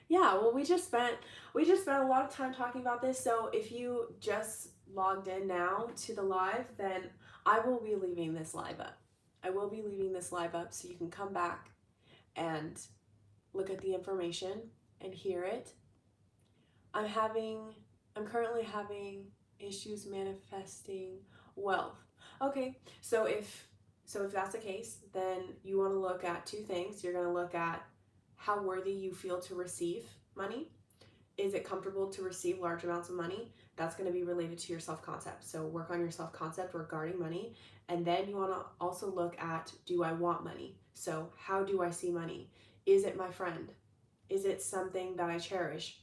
Yeah, well, we just spent a lot of time talking about this. So if you just logged in now to the live, then I will be leaving this live up. I will be leaving this live up so you can come back and look at the information and hear it. I'm currently having issues manifesting wealth. Okay, so if that's the case, then you want to look at two things. You're going to look at how worthy you feel to receive money. Is it comfortable to receive large amounts of money? That's going to be related to your self-concept. So work on your self-concept regarding money. And then you want to also look at, do I want money? So how do I see money? Is it my friend? Is it something that I cherish?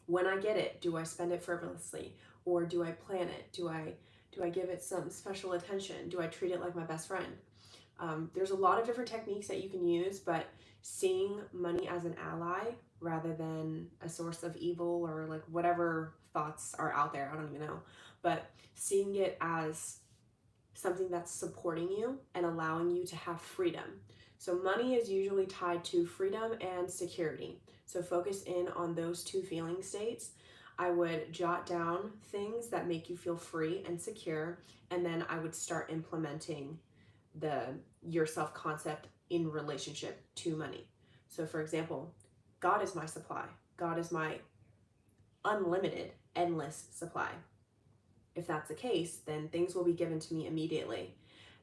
When I get it, do I spend it frivolously? Or do I plan it? Do I give it some special attention? Do I treat it like my best friend? There's a lot of different techniques that you can use, but seeing money as an ally rather than a source of evil or like whatever thoughts are out there, I don't even know, but seeing it as something that's supporting you and allowing you to have freedom. So money is usually tied to freedom and security. So focus in on those two feeling states. I would jot down things that make you feel free and secure, and then I would start implementing your self-concept in relationship to money. So for example, God is my supply. God is my unlimited, endless supply. If that's the case, then things will be given to me immediately.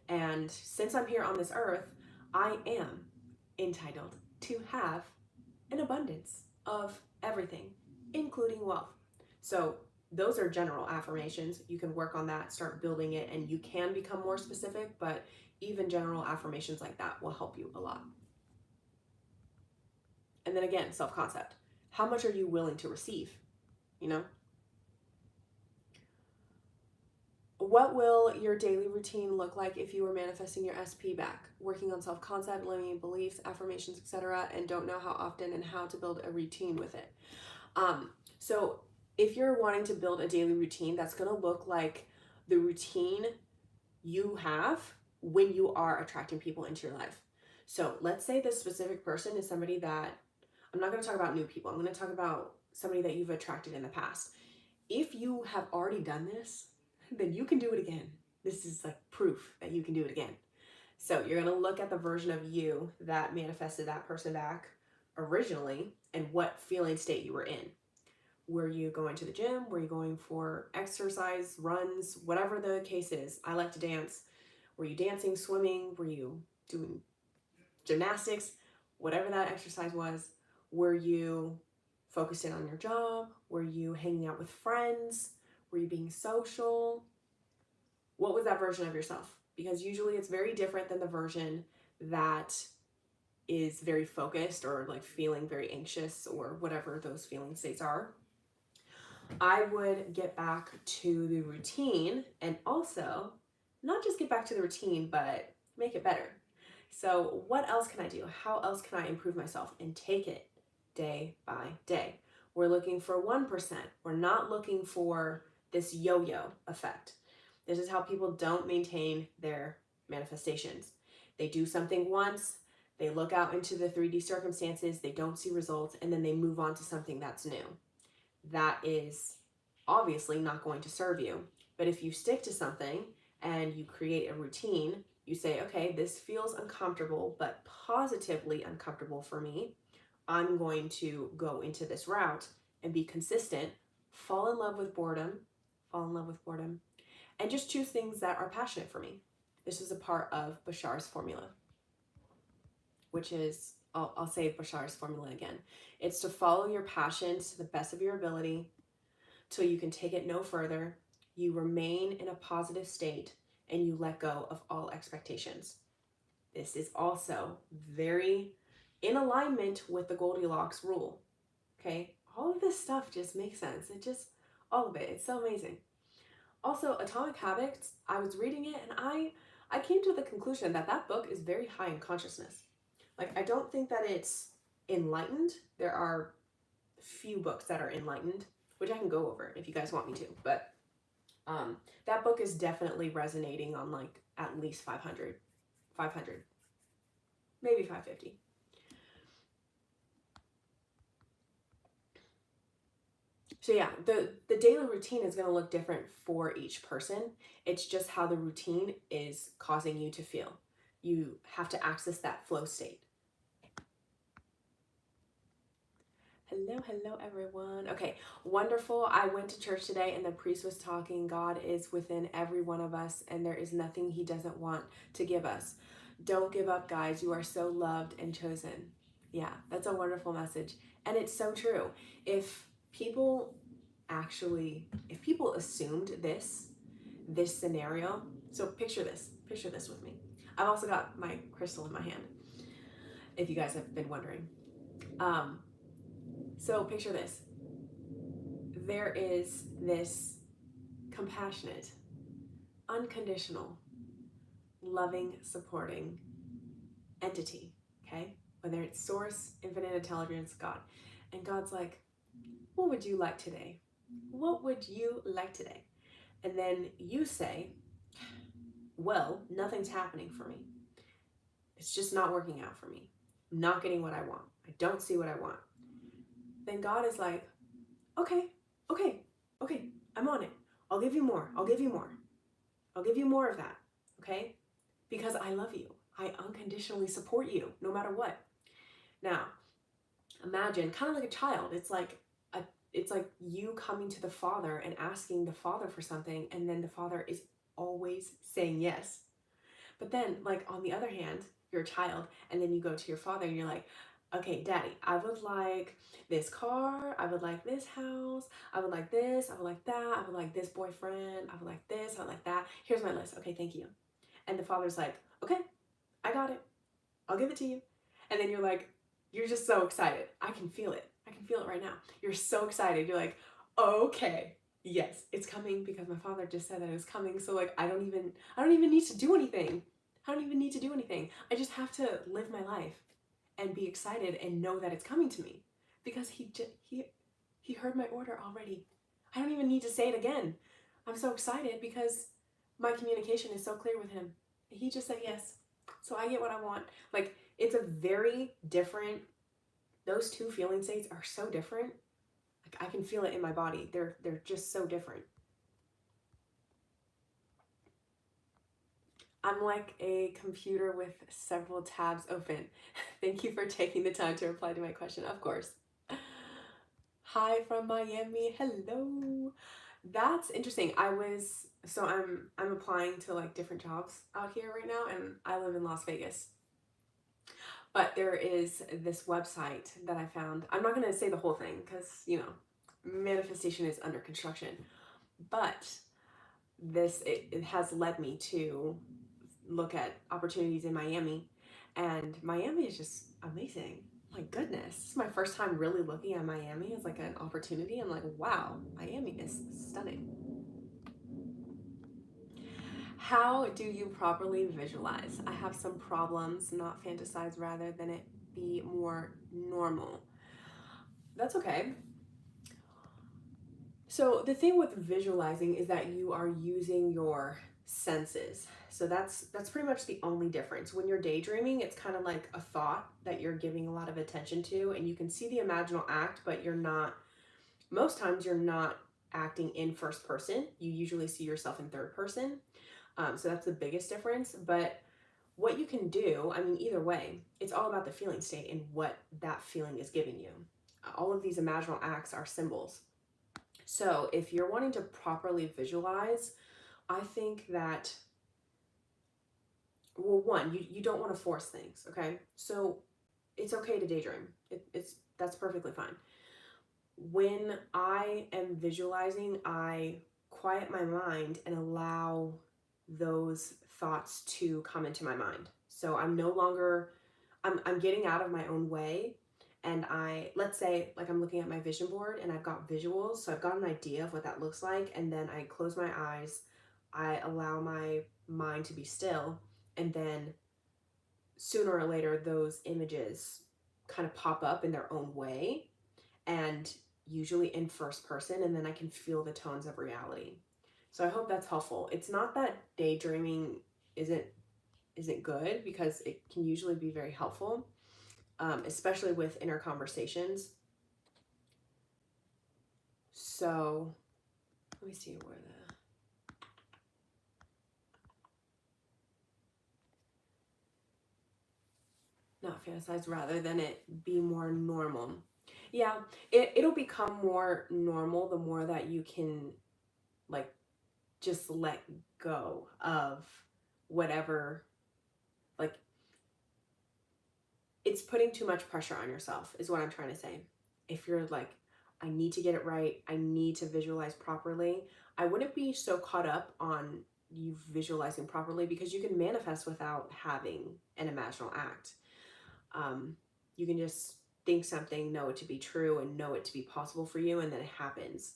And since I'm here on this earth, I am entitled to have an abundance of everything, including wealth. So those are general affirmations. You can work on that, start building it, and you can become more specific, but even general affirmations like that will help you a lot. And then again, self-concept. How much are you willing to receive? You know? What will your daily routine look like if you were manifesting your SP back? Working on self-concept, limiting beliefs, affirmations, etc., and don't know how often and how to build a routine with it. So if you're wanting to build a daily routine, that's going to look like the routine you have when you are attracting people into your life. So let's say this specific person is somebody that, I'm not going to talk about new people, I'm going to talk about somebody that you've attracted in the past. If you have already done this, then you can do it again. This is like proof that you can do it again. So you're going to look at the version of you that manifested that person back originally and what feeling state you were in. Were you going to the gym? Were you going for exercise, runs, whatever the case is? I like to dance. Were you dancing, swimming? Were you doing gymnastics? Whatever that exercise was. Were you focused in on your job? Were you hanging out with friends? Were you being social? What was that version of yourself? Because usually it's very different than the version that is very focused or like feeling very anxious or whatever those feeling states are. I would get back to the routine and also not just get back to the routine, but make it better. So what else can I do? How else can I improve myself and take it day by day? We're looking for 1%. We're not looking for this yo-yo effect. This is how people don't maintain their manifestations. They do something once, they look out into the 3D circumstances, they don't see results, and then they move on to something that's new. That is obviously not going to serve you. But if you stick to something and you create a routine, you say, okay, this feels uncomfortable, but positively uncomfortable for me. I'm going to go into this route and be consistent, fall in love with boredom, and just choose things that are passionate for me. This is a part of Bashar's formula, which is, I'll say Bashar's formula again. It's to follow your passions to the best of your ability till you can take it no further. You remain in a positive state and you let go of all expectations. This is also very in alignment with the Goldilocks rule. Okay? All of this stuff just makes sense. All of it. It's so amazing. Also, Atomic Habits, I was reading it and I came to the conclusion that that book is very high in consciousness. Like, I don't think that it's enlightened. There are few books that are enlightened, which I can go over if you guys want me to. But that book is definitely resonating on like at least 500, maybe 550. So yeah, the daily routine is going to look different for each person. It's just how the routine is causing you to feel. You have to access that flow state. Hello everyone. Okay, wonderful. I went to church today and the priest was talking. God is within every one of us and there is nothing he doesn't want to give us. Don't give up, guys. You are so loved and chosen. Yeah, that's a wonderful message. And it's so true. If people assumed this scenario, so picture this with me. I've also got my crystal in my hand, if you guys have been wondering. So picture this. There is this compassionate, unconditional, loving, supporting entity, okay? Whether it's source, infinite intelligence, God. And God's like, what would you like today? What would you like today? And then you say, well, nothing's happening for me. It's just not working out for me. I'm not getting what I want. I don't see what I want. Then God is like, okay, I'm on it. I'll give you more. I'll give you more of that, okay? Because I love you. I unconditionally support you no matter what. Now, imagine, kind of like a child, it's like you coming to the Father and asking the Father for something, and then the Father is always saying yes. But then, like, on the other hand, you're a child, and then you go to your Father and you're like, okay, Daddy, I would like this car, I would like this house, I would like this, I would like that, I would like this boyfriend, I would like this, I would like that. Here's my list. Okay, thank you. And the Father's like, okay, I got it. I'll give it to you. And then you're like, you're just so excited. I can feel it. I can feel it right now. You're so excited. You're like, okay, yes, it's coming because my Father just said that it was coming. So like, I don't even need to do anything. I just have to live my life and be excited and know that it's coming to me because he heard my order already. I don't even need to say it again. I'm so excited because my communication is so clear with him. He just said yes. So I get what I want. Like, it's a very different, those two feeling states are so different. Like, I can feel it in my body. They're just so different. I'm like a computer with several tabs open. Thank you for taking the time to reply to my question, of course. Hi from Miami. Hello. That's interesting. I'm applying to like different jobs out here right now, and I live in Las Vegas. But there is this website that I found. I'm not going to say the whole thing because, manifestation is under construction. But it has led me to look at opportunities in Miami, and Miami is just amazing. My goodness, this is my first time really looking at Miami as like an opportunity. I'm like, wow, Miami is stunning. How do you properly visualize? I have some problems, not fantasize, rather than it be more normal. That's okay. So the thing with visualizing is that you are using your senses. So that's pretty much the only difference. When you're daydreaming, it's kind of like a thought that you're giving a lot of attention to, and you can see the imaginal act, but most times you're not acting in first person. You usually see yourself in third person. So that's the biggest difference. But what you can do, either way, it's all about the feeling state and what that feeling is giving you. all of these imaginal acts are symbols. So if you're wanting to properly visualize, I think that, well, one, you don't want to force things, okay? So it's okay to daydream. That's perfectly fine. When I am visualizing, I quiet my mind and allow those thoughts to come into my mind. So I'm no longer, I'm getting out of my own way. And let's say, like, I'm looking at my vision board and I've got visuals. So I've got an idea of what that looks like. And then I close my eyes, I allow my mind to be still. And then sooner or later, those images kind of pop up in their own way, and usually in first person, and then I can feel the tones of reality. So I hope that's helpful. It's not that daydreaming isn't isn't good, because it can usually be very helpful, especially with inner conversations. So let me see where the not fantasize, rather than it be more normal. Yeah, it'll become more normal the more that you can, like, just let go of whatever, like, it's putting too much pressure on yourself is what I'm trying to say. If you're like, I need to get it right, I need to visualize properly, I wouldn't be so caught up on you visualizing properly, because you can manifest without having an imaginal act. You can just think something, know it to be true, and know it to be possible for you, and then it happens.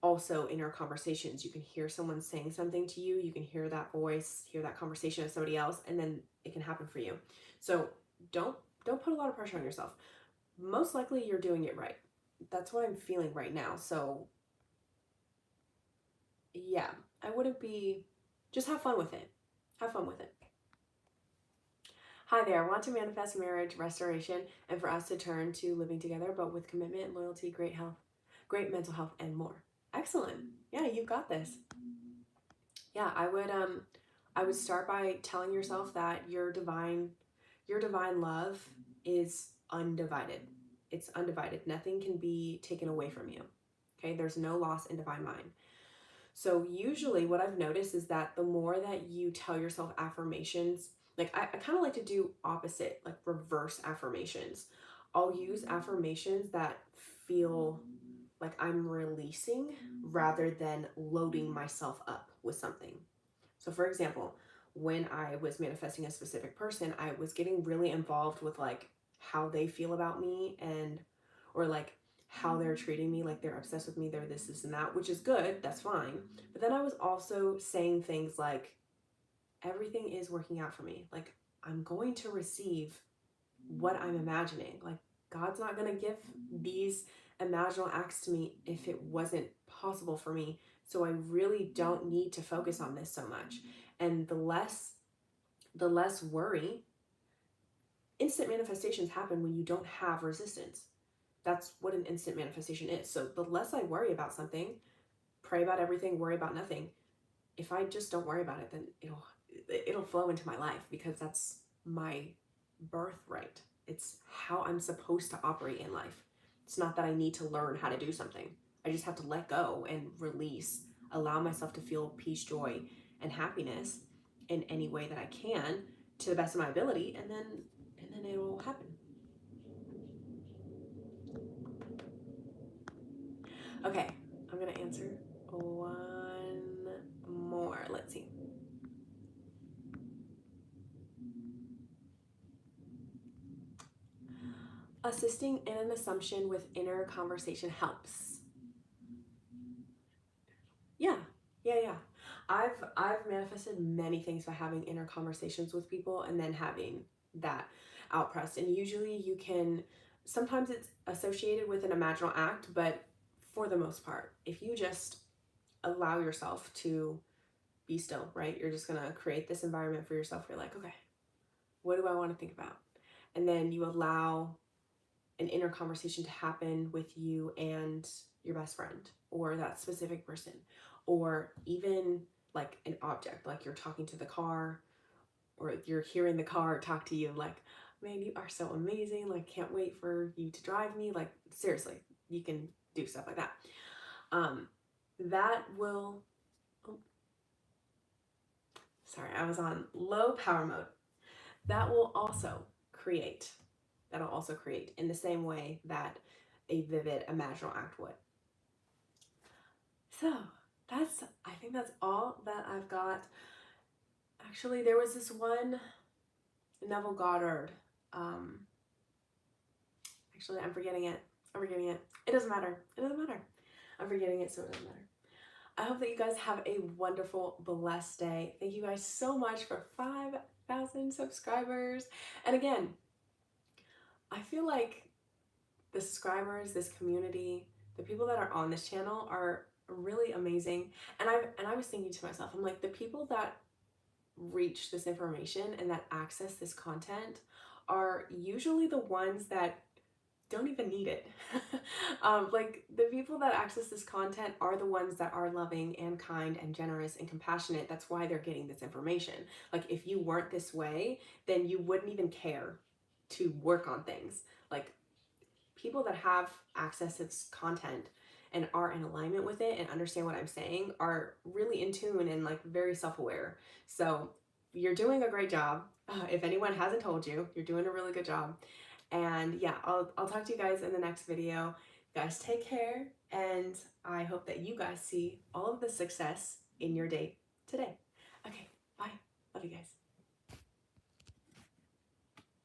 Also, in your conversations, you can hear someone saying something to you, you can hear that voice, hear that conversation with somebody else, and then it can happen for you. So don't don't put a lot of pressure on yourself. Most likely you're doing it right. That's what I'm feeling right now. So yeah, I wouldn't be, just have fun with it. Have fun with it. Hi there. I want to manifest marriage restoration and for us to turn to living together, but with commitment, loyalty, great health, great mental health, and more. Excellent. Yeah, you've got this. Yeah, I would start by telling yourself that your divine love is undivided. It's undivided. Nothing can be taken away from you. Okay? There's no loss in divine mind. So usually what I've noticed is that the more that you tell yourself affirmations, like I kind of like to do opposite, like reverse affirmations. I'll use affirmations that feel like I'm releasing rather than loading myself up with something. So for example, when I was manifesting a specific person, I was getting really involved with like how they feel about me, and or like how they're treating me, like they're obsessed with me, they're this and that, which is good, that's fine. But then I was also saying things like, everything is working out for me. Like, I'm going to receive what I'm imagining. Like, God's not going to give these imaginal acts to me if it wasn't possible for me. So I really don't need to focus on this so much. And the less worry, instant manifestations happen when you don't have resistance. That's what an instant manifestation is. So the less I worry about something, pray about everything, worry about nothing, if I just don't worry about it, then it'll flow into my life, because that's my birthright. It's how I'm supposed to operate in life. It's not that I need to learn how to do something. I just have to let go and release, allow myself to feel peace, joy, and happiness in any way that I can, to the best of my ability, and then it will happen. Okay, I'm gonna answer one more. Let's see. Assisting in an assumption with inner conversation helps. Yeah, yeah. I've manifested many things by having inner conversations with people and then having that outpressed. And usually you can, sometimes it's associated with an imaginal act, but for the most part, if you just allow yourself to be still, right? You're just gonna create this environment for yourself. You're like, okay, what do I want to think about? And then you allow an inner conversation to happen with you and your best friend, or that specific person, or even like an object, like you're talking to the car, or you're hearing the car talk to you, like, man, you are so amazing. Like, can't wait for you to drive me. Like, seriously, you can do stuff like that. That will, oh, sorry, I was on low power mode. That will also create, that'll also create in the same way that a vivid imaginal act would. So I think that's all that I've got. Actually, there was this one, Neville Goddard. Actually, I'm forgetting it. It doesn't matter. I'm forgetting it, so it doesn't matter. I hope that you guys have a wonderful, blessed day. Thank you guys so much for 5,000 subscribers. And again, I feel like the subscribers, this community, the people that are on this channel are really amazing. And I was thinking to myself, I'm like, the people that reach this information and that access this content are usually the ones that don't even need it. Like, the people that access this content are the ones that are loving and kind and generous and compassionate. That's why they're getting this information. Like, if you weren't this way, then you wouldn't even care to work on things. Like, people that have access to this content and are in alignment with it and understand what I'm saying are really in tune and like very self-aware. So you're doing a great job. If anyone hasn't told you, you're doing a really good job. And yeah, I'll talk to you guys in the next video. Guys, take care, and I hope that you guys see all of the success in your day today. Okay, bye. Love you guys.